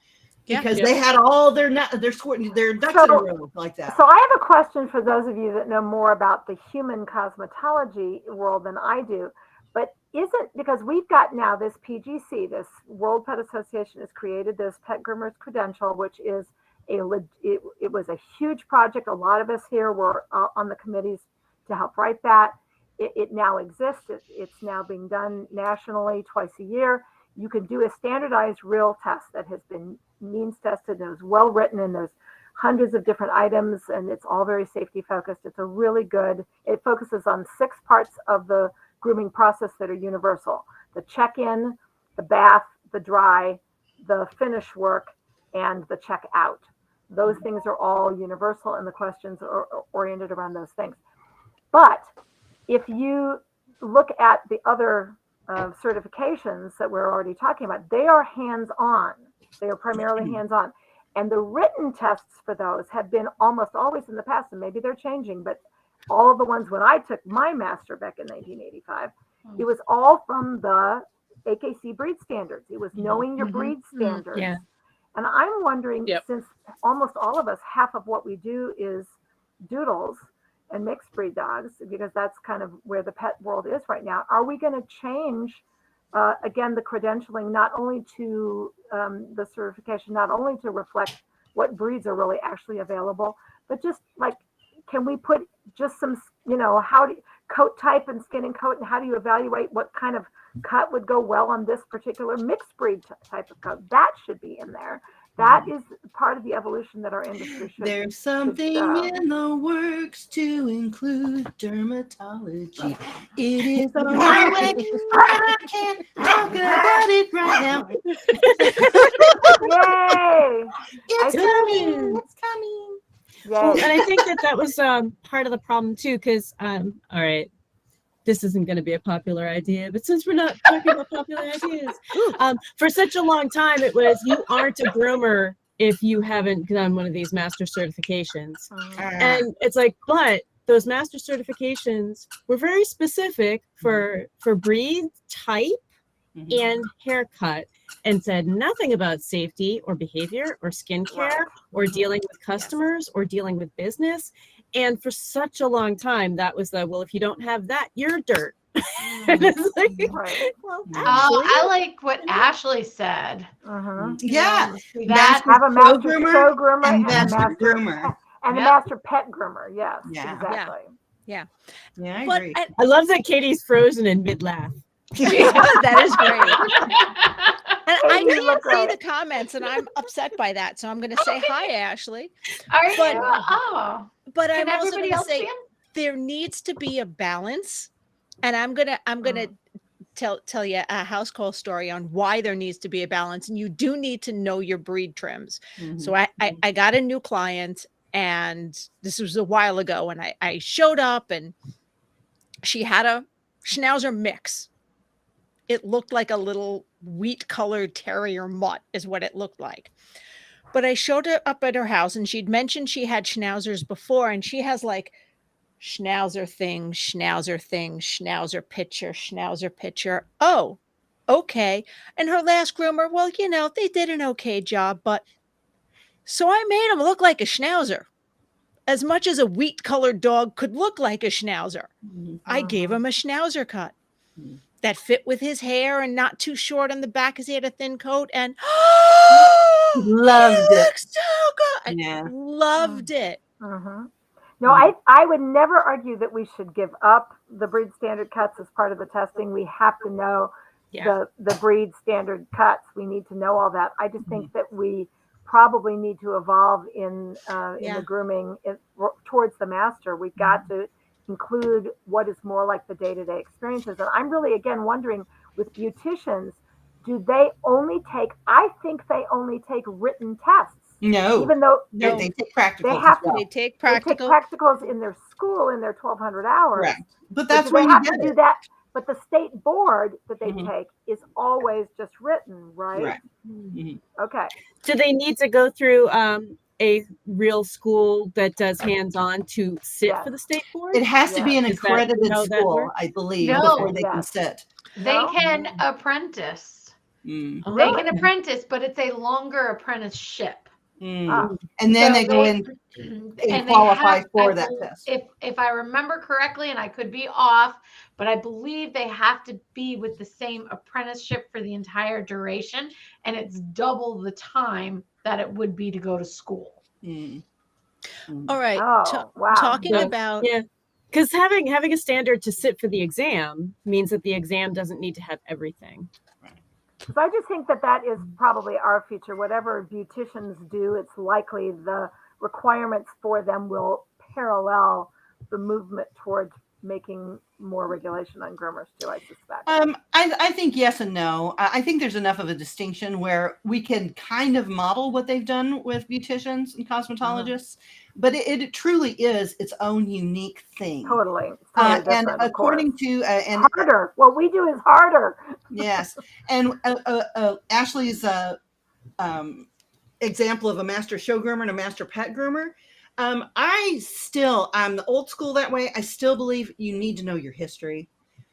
Yeah. Because Yep. they had all their ducks in a row like that. So I have a question for those of you that know more about the human cosmetology world than I do. But isn't, because we've got now this PGC, this World Pet Association has created this Pet Groomers Credential, which is it was a huge project. A lot of us here were on the committees to help write that. It now exists. It's now being done nationally twice a year. You can do a standardized real test that has been means tested and is well written, and there's hundreds of different items, and it's all very safety focused. It's a really good, it focuses on 6 parts of the grooming process that are universal: the check-in, the bath, the dry, the finish work, and the check-out. Those things are all universal, and the questions are oriented around those things. But if you look at the other certifications that we're already talking about, they are hands-on. They are primarily hands-on. And the written tests for those have been almost always in the past, and maybe they're changing, but all of the ones when I took my master back in 1985, it was all from the AKC breed standards. It was knowing your breed standards. Yeah. And I'm wondering, Yep. since almost all of us, half of what we do is doodles and mixed breed dogs, because that's kind of where the pet world is right now. Are we going to change, again, the credentialing, not only to the certification, not only to reflect what breeds are really actually available, but just like, can we put just some, how do coat type and skin and coat, and how do you evaluate what kind of cut would go well on this particular mixed breed type of coat? That should be in there. That is part of the evolution that our industry should. There's something in the works to include dermatology. It is on my way, but I can't talk about it right now. Yay! It's I coming. It's coming. Well, Yay. and I think that was part of the problem too, because all right, this isn't going to be a popular idea, but since we're not talking about popular ideas, for such a long time it was, you aren't a groomer if you haven't done one of these master certifications. And it's like, but those master certifications were very specific for breed type and haircut, and said nothing about safety or behavior or skincare or dealing with customers or dealing with business. And for such a long time, that was well, if you don't have that, you're dirt. And it's like, Right. well, Oh, actually, I like what Ashley said. Yeah. That Have a Pro master groomer show groomer and and a master master groomer. and a Yep. master pet groomer. Yes, Yeah. exactly. Yeah, I But agree. I love that Katie's frozen in mid laugh. that is great. And I Katie, you can't look see great. the comments, and I'm upset by that. So I'm going to say hi, Ashley. Are you? But- Oh, But can I'm also everybody going to else say see him? there needs to be a balance, and I'm gonna tell you a house call story on why there needs to be a balance, and you do need to know your breed trims. So I got a new client, and this was a while ago, and I showed up, and she had a Schnauzer mix. It looked like a little wheat colored terrier mutt is what it looked like. But I showed her up at her house, and she'd mentioned she had Schnauzers before, and she has like Schnauzer thing, Schnauzer thing, Schnauzer picture, Schnauzer picture. Oh, okay. And her last groomer, well, you know, they did an okay job, but so I made him look like a Schnauzer. As much as a wheat-colored dog could look like a Schnauzer. I gave him a Schnauzer cut that fit with his hair and not too short on the back because he had a thin coat. And Loved he it. looks so good. Yeah. I loved it. No, I would never argue that we should give up the breed standard cuts as part of the testing. We have to know the breed standard cuts. We need to know all that. I just think that we probably need to evolve in the grooming towards the master. We've got to include what is more like the day-to-day experiences. And I'm really, again, wondering with beauticians, do they only take, I think they only take written tests. No. Even though they take practicals. They take practicals. They take practicals in their school in their 1,200 hours. Correct. But that's where why they have you to get do it. that. But the state board that they take is always just written, right? Right. Okay. Do they need to go through a real school that does hands-on to sit for the state board? It has to be an Is that accredited how that school, works? I believe, No. before they can sit. They can apprentice. They can apprentice, but it's a longer apprenticeship. And then they go in and qualify for that test. If I remember correctly, and I could be off, but I believe they have to be with the same apprenticeship for the entire duration, and it's double the time that it would be to go to school. All right. Talking about because having a standard to sit for the exam means that the exam doesn't need to have everything. So I just think that is probably our future. Whatever beauticians do, it's likely the requirements for them will parallel the movement towards making more regulation on groomers too, I suspect. I think yes and no. I think there's enough of a distinction where we can kind of model what they've done with beauticians and cosmetologists, but it truly is its own unique thing. Totally. And according to harder. What we do is harder. Yes. And Ashley's example of a master show groomer and a master pet groomer. I'm the old school that way. I still believe you need to know your history.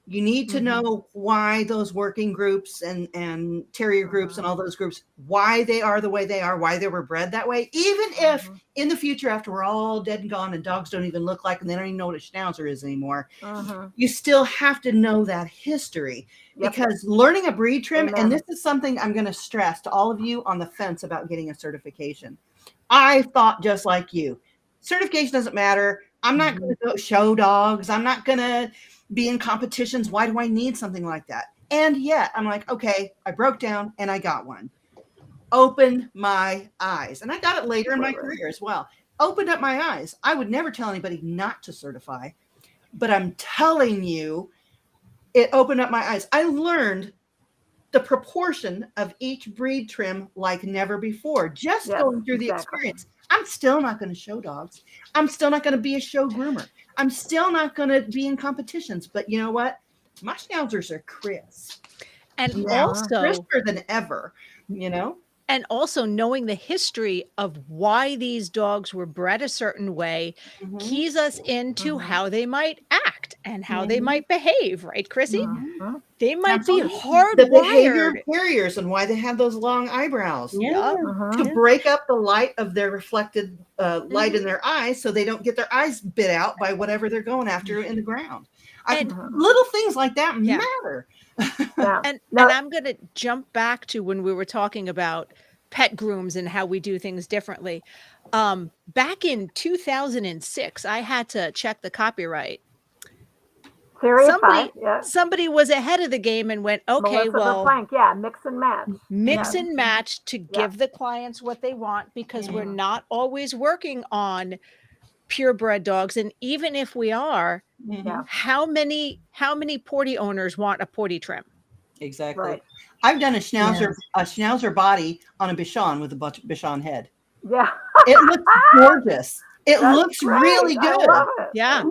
You need to know why those working groups and terrier groups and all those groups, why they are the way they are, why they were bred that way. Even if in the future, after we're all dead and gone and dogs don't even look like, and they don't even know what a schnauzer is anymore, you still have to know that history because learning a breed trim, and this is something I'm going to stress to all of you on the fence about getting a certification. I thought just like you. Certification doesn't matter. I'm not going to go show dogs. I'm not going to be in competitions. Why do I need something like that? And yet I'm like, okay, I broke down and I got one. Opened my eyes. And I got it later in my career as well. Opened up my eyes. I would never tell anybody not to certify, but I'm telling you, it opened up my eyes. I learned the proportion of each breed trim like never before, just going through the experience. I'm still not going to show dogs. I'm still not going to be a show groomer. I'm still not going to be in competitions. But you know what? My schnauzers are crisp. And also crisper than ever, you know? And also knowing the history of why these dogs were bred a certain way keys us into how they might act and how they might behave, right, Chrissy? They might be hardwired. The behavior of terriers and why they have those long eyebrows. To break up the light of their reflected light in their eyes so they don't get their eyes bit out by whatever they're going after in the ground. Little things like that matter. And I'm going to jump back to when we were talking about pet grooms and how we do things differently. Back in 2006, I had to check the copyright. Somebody was ahead of the game and went, okay, mix and match. Mix and match to give the clients what they want because we're not always working on purebred dogs. And even if we are, how many Porty owners want a Porty trim? Exactly. Right. I've done a schnauzer body on a Bichon with a Bichon head. Yeah. It looks gorgeous. It looks really good. I love it. Yeah.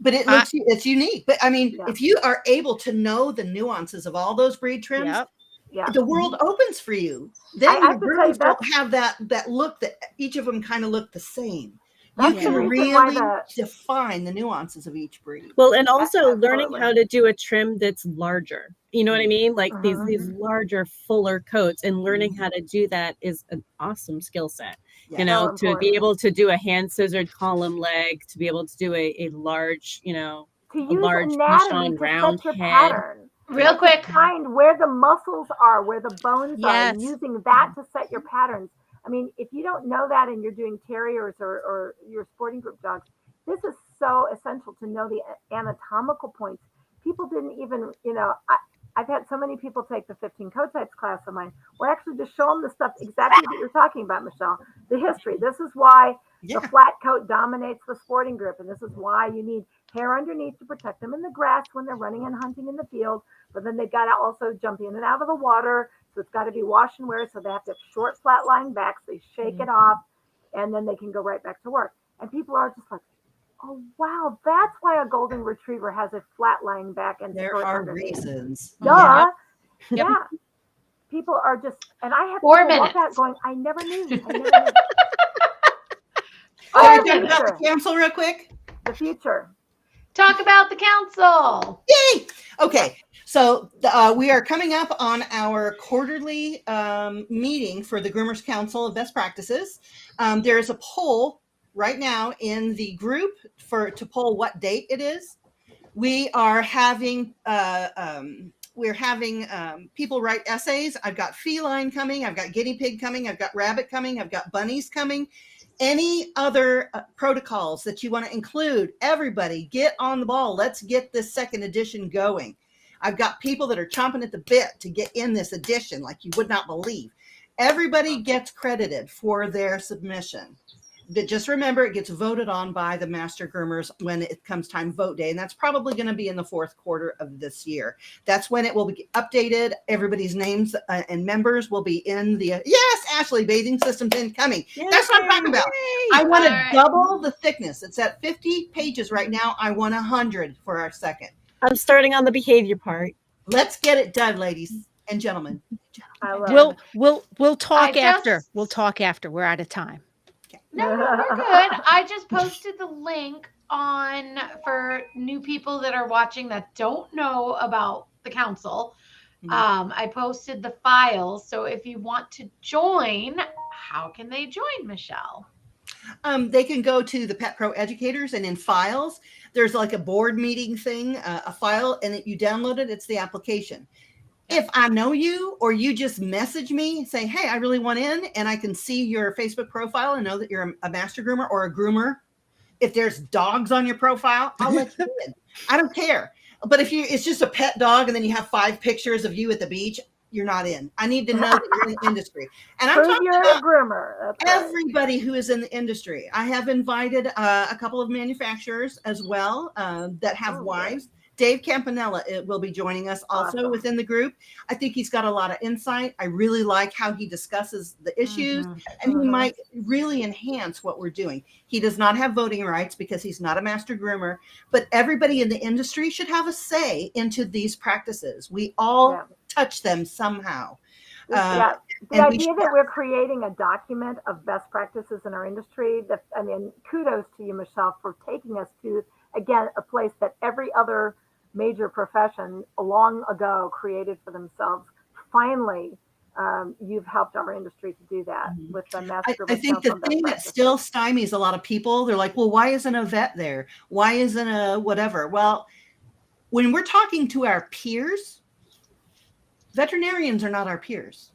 But it's unique. But I mean, if you are able to know the nuances of all those breed trims, the world opens for you. Then your girls don't have that look that each of them kind of look the same. You That's can the reason why really define the nuances of each breed. Well, and also learning Absolutely. how to do a trim that's larger. You know what I mean? Like these Mhm. larger, fuller coats, and learning how to do that is an awesome skill set. Yeah. You know, So to be important. able to do a hand scissored column leg, to be able to do a large, you know, To a use large anatomy Michon to round set your head. pattern. Real To quick. find where the muscles are, where the bones are, and Yes. using that to set your patterns. I mean, if you don't know that and you're doing terriers or your sporting group dogs, this is so essential to know the anatomical points. People didn't even, I've had so many people take the 15 coat types class of mine. We're actually just show them the stuff exactly that you're talking about, Michelle. The history. This is why the flat coat dominates the sporting group, and this is why you need hair underneath to protect them in the grass when they're running and hunting in the field. But then they've got to also jump in and out of the water, so it's got to be wash and wear. So they have to have short, flat lying backs. They shake it off, and then they can go right back to work. And people are just like, "Oh wow, that's why a golden retriever has a flat lying back and There short are underneath." reasons. Duh. Yep. Yeah. People are just, and I have 4 people walk minutes. out going, "I never knew. I never knew." All right, the talk about future. the council real quick. The future. Talk about the council. Yay! Okay, so we are coming up on our quarterly meeting for the Groomers Council of Best Practices. There is a poll right now in the group to poll what date it is. We are having people write essays. I've got feline coming. I've got guinea pig coming. I've got rabbit coming. I've got bunnies coming. Any other protocols that you want to include, everybody get on the ball. Let's get this second edition going. I've got people that are chomping at the bit to get in this edition like you would not believe. Everybody gets credited for their submission. But just remember, it gets voted on by the master groomers when it comes time vote day. And that's probably going to be in the fourth quarter of this year. That's when it will be updated. Everybody's names and members will be in the, yes, Ashley, bathing systems incoming. That's what I'm talking about. I want to double the thickness. It's at 50 pages right now. I want 100 for our second. I'm starting on the behavior part. Let's get it done, ladies and gentlemen. I love We'll talk I after. just- We'll talk after. We're out of time. No, we're good. I just posted the link for new people that are watching that don't know about the council. I posted the files. So if you want to join, how can they join, Michelle? They can go to the Pet Pro Educators, and in files, there's like a board meeting thing, a file, and you download it. It's the application. If I know you or you just message me, say, hey, I really want in, and I can see your Facebook profile and know that you're a master groomer or a groomer. If there's dogs on your profile, I'll let you in. I don't care. But if it's just a pet dog and then you have 5 pictures of you at the beach, you're not in. I need to know that you're in the industry. And I'm Prove talking you're about a groomer. That's right. everybody who is in the industry. I have invited a couple of manufacturers as well that have wives. Dave Campanella will be joining us also within the group. I think he's got a lot of insight. I really like how he discusses the issues, and he might really enhance what we're doing. He does not have voting rights because he's not a master groomer, but everybody in the industry should have a say into these practices. We all touch them somehow. The idea that we're creating a document of best practices in our industry, kudos to you, Michelle, for taking us to, again, a place that every other major profession long ago created for themselves. Finally, you've helped our industry to do that with the Master I think the thing that still stymies a lot of people, they're like, well, why isn't a vet there? Why isn't a whatever? Well, when we're talking to our peers, veterinarians are not our peers.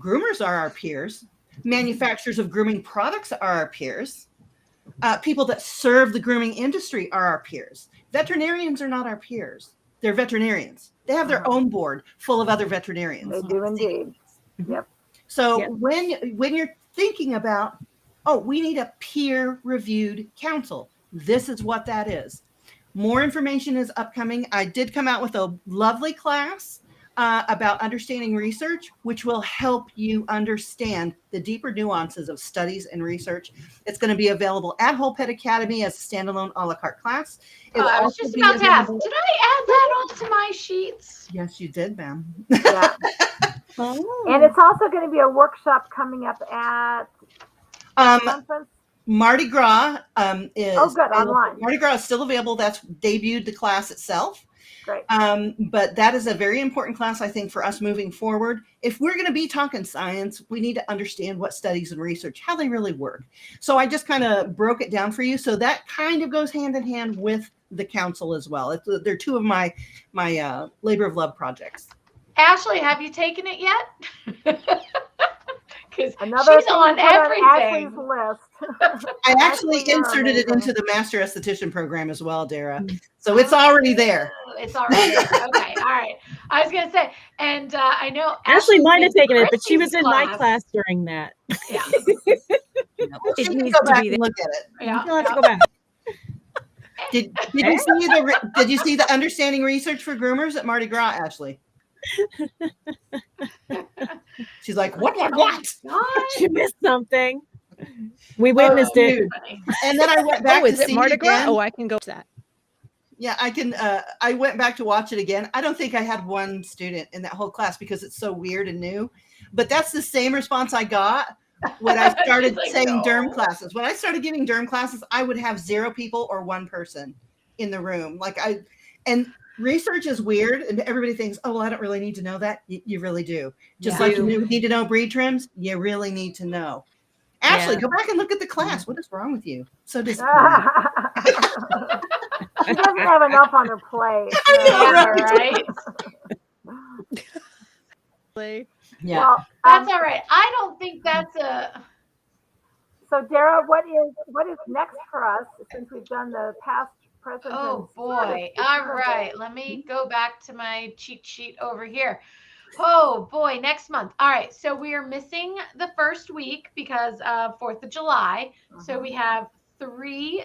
Groomers are our peers. Manufacturers of grooming products are our peers. People that serve the grooming industry are our peers. Veterinarians are not our peers. They're veterinarians. They have their own board full of other veterinarians. They do indeed. Yep. So when you're thinking about, we need a peer-reviewed council, this is what that is. More information is upcoming. I did come out with a lovely class about understanding research, which will help you understand the deeper nuances of studies and research. It's going to be available at Whole Pet Academy as a standalone a la carte class. I was just about to ask, did I add that onto my sheets? Yes, you did, ma'am. Yeah. And it's also going to be a workshop coming up at conference. Mardi Gras is good, online. Mardi Gras is still available. That's debuted the class itself. Great. But that is a very important class, I think, for us moving forward. If we're going to be talking science, we need to understand what studies and research, how they really work. So I just kind of broke it down for you. So that kind of goes hand in hand with the council as well. They're two of my labor of love projects. Ashley, have you taken it yet? Because Another she's on everything. Ashley's list. I actually Ashley, you're inserted it amazing. into the Master Esthetician program as well, Dara. So it's already there. It's already there. Okay, all right. I was gonna say, and I know Ashley might have did taken it, but she was Chrissy's in my class during that. Yeah, You can needs go to back be and look at it. yeah. You'll have to go back. Did you see the understanding research for groomers at Mardi Gras, Ashley? She's like, what? God. You missed something. We witnessed it. Dude. And then I went back is to it see Mardi it Gras? again. Oh, I can go to that. Yeah, I can. I went back to watch it again. I don't think I had one student in that whole class because it's so weird and new. But that's the same response I got when I started She's like, saying no. derm classes. When I started giving derm classes, I would have 0 people or 1 person in the room. And research is weird, and everybody thinks, "Oh, well, I don't really need to know that." You really do. Just Yeah. like you need to know breed trims, you really need to know. Ashley, Yeah. go back and look at the class. What is wrong with you? So She disappointed. doesn't have enough on her plate. Yeah, right. Yeah. Well, That's all right. I don't think that's a. so Dara, what is next for us since we've done the past, present, Oh and boy. future? All right. Let me go back to my cheat sheet over here. Oh boy, next month. All right. So we are missing the first week because of 4th of July. So we have 3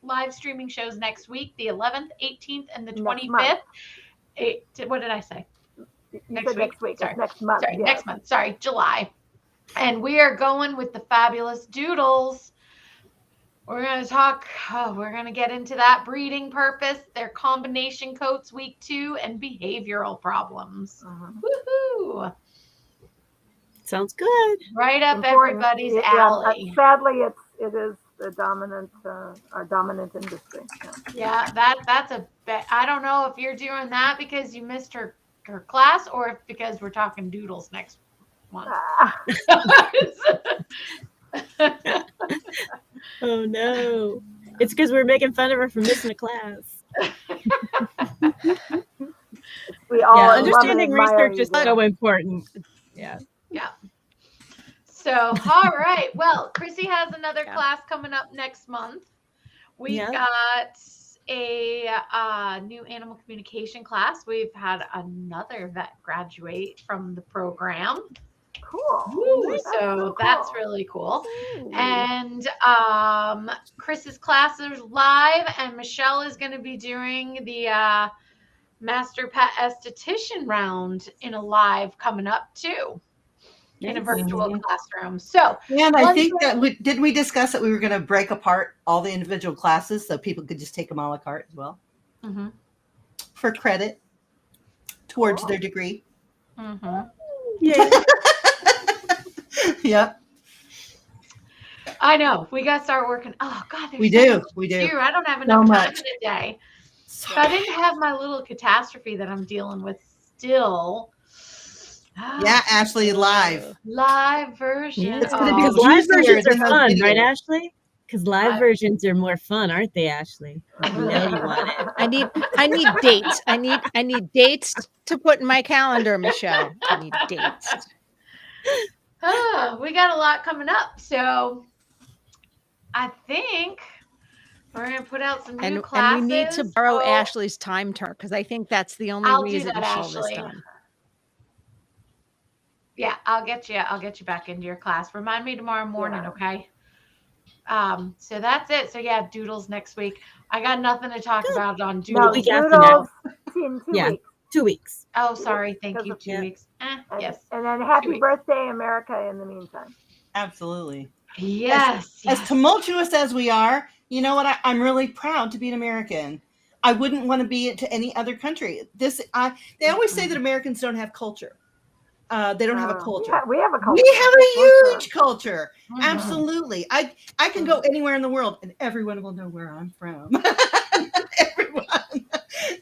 live streaming shows next week, the 11th, 18th, and the Next 25th. What did I say? You Next said next week. Sorry. It's next month. Sorry, yes. next month. Sorry, July. And we are going with the fabulous doodles. We're going to talk, we're going to get into that breeding purpose, their combination coats week 2, and behavioral problems. Woohoo! Sounds good. Right up Important. everybody's Yeah, alley. sadly, it is the dominant, our dominant industry. Yeah, that's a bet. I don't know if you're doing that because you missed her class or if because we're talking doodles next month. Oh no. It's because we're making fun of her for missing a class. We all Yeah, love understanding and admire research you, is Dara. so important. Yeah. Yeah. So, all right. Well, Chrissy has another Yeah. class coming up next month. We've Yeah. got a new animal communication class. We've had another vet graduate from the program. Cool. Woo, That's so that's cool. really cool. And Chris's class is live, and Michelle is going to be doing the Master Pet Esthetician round in a live coming up too, in a virtual classroom. So, And I One think thing- that did we discuss that we were going to break apart all the individual classes so people could just take them a la carte as well mhm, for credit towards their degree. mhm. Yeah. Yep, I know we got to start working. Oh God, there's we so do. much We to do. do. I don't have enough time much. in a day. If I didn't have my little catastrophe that I'm dealing with still. Yeah, Ashley, live. Live version. Yeah. It's gonna be Because live juicier versions are than those fun, videos. right, Ashley? Because live Live- versions are more fun, aren't they, Ashley? You know you want it. I need dates. I need dates to put in my calendar, Michelle. I need dates. We got a lot coming up. So I think we're going to put out some new And classes. we need to borrow Oh, Ashley's time turn because I think that's the only I'll do reason that, Michelle this Ashley. time. Yeah, I'll get you back into your class. Remind me tomorrow morning, Yeah. okay? So that's it. So yeah, doodles next week. I got nothing to talk about on No, doodles. week after doodles in 2 Yeah. weeks. 2 weeks. Oh, sorry. Thank you. 2 Yeah. weeks. And, Yes. and then happy weeks. birthday, America, in the meantime. Absolutely. Yes. As yes. tumultuous as we are, you know what? I'm really proud to be an American. I wouldn't want to be it to any other country. They always say that Americans don't have culture. They don't have a culture. Yeah, we have a culture. We have a For huge culture. Mhm. Absolutely. I can go anywhere in the world and everyone will know where I'm from. Everyone.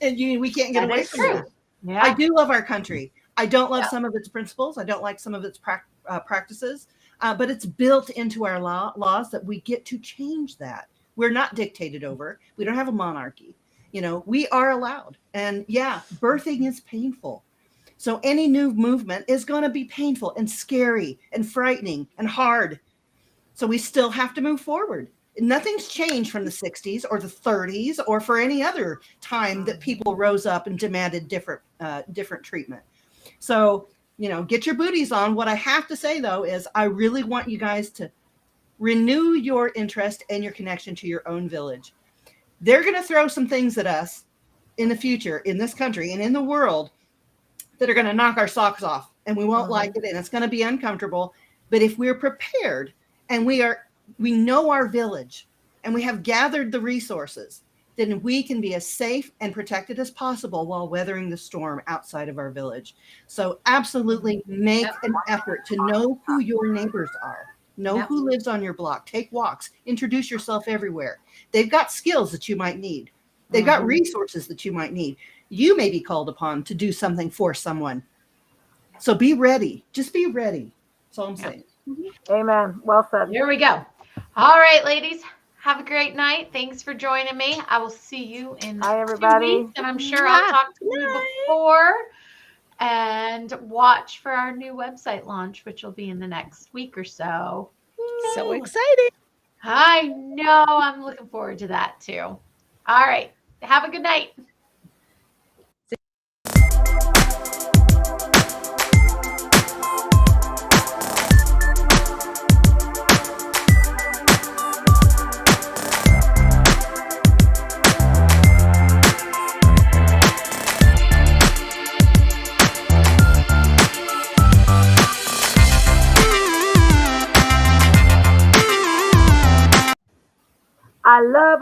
And we can't get That away is from true. that. Yeah. I do love our country. I don't love Yeah. some of its principles. I don't like some of its practices, but it's built into our laws that we get to change that. We're not dictated over. We don't have a monarchy. We are allowed. And yeah, birthing is painful. So any new movement is going to be painful and scary and frightening and hard. So we still have to move forward. Nothing's changed from the 60s or the 30s or for any other time that people rose up and demanded different treatment. So, get your booties on. What I have to say, though, is I really want you guys to renew your interest and your connection to your own village. They're going to throw some things at us in the future in this country and in the world that are going to knock our socks off, and we won't like it, and it's going to be uncomfortable. But if we're prepared and we know our village and we have gathered the resources, then we can be as safe and protected as possible while weathering the storm outside of our village. So absolutely make an effort to know who your neighbors are. Know who lives on your block. Take walks. Introduce yourself everywhere. They've got skills that you might need. They've got resources that you might need. You may be called upon to do something for someone. So be ready. Just be ready. That's all I'm saying. Amen. Well said. Here we go. All right, ladies. Have a great night. Thanks for joining me. I will see you in Bye, everybody. 2 weeks, and I'm sure I'll talk to you before and watch for our new website launch, which will be in the next week or so. So exciting. I know. I'm looking forward to that too. All right. Have a good night. I love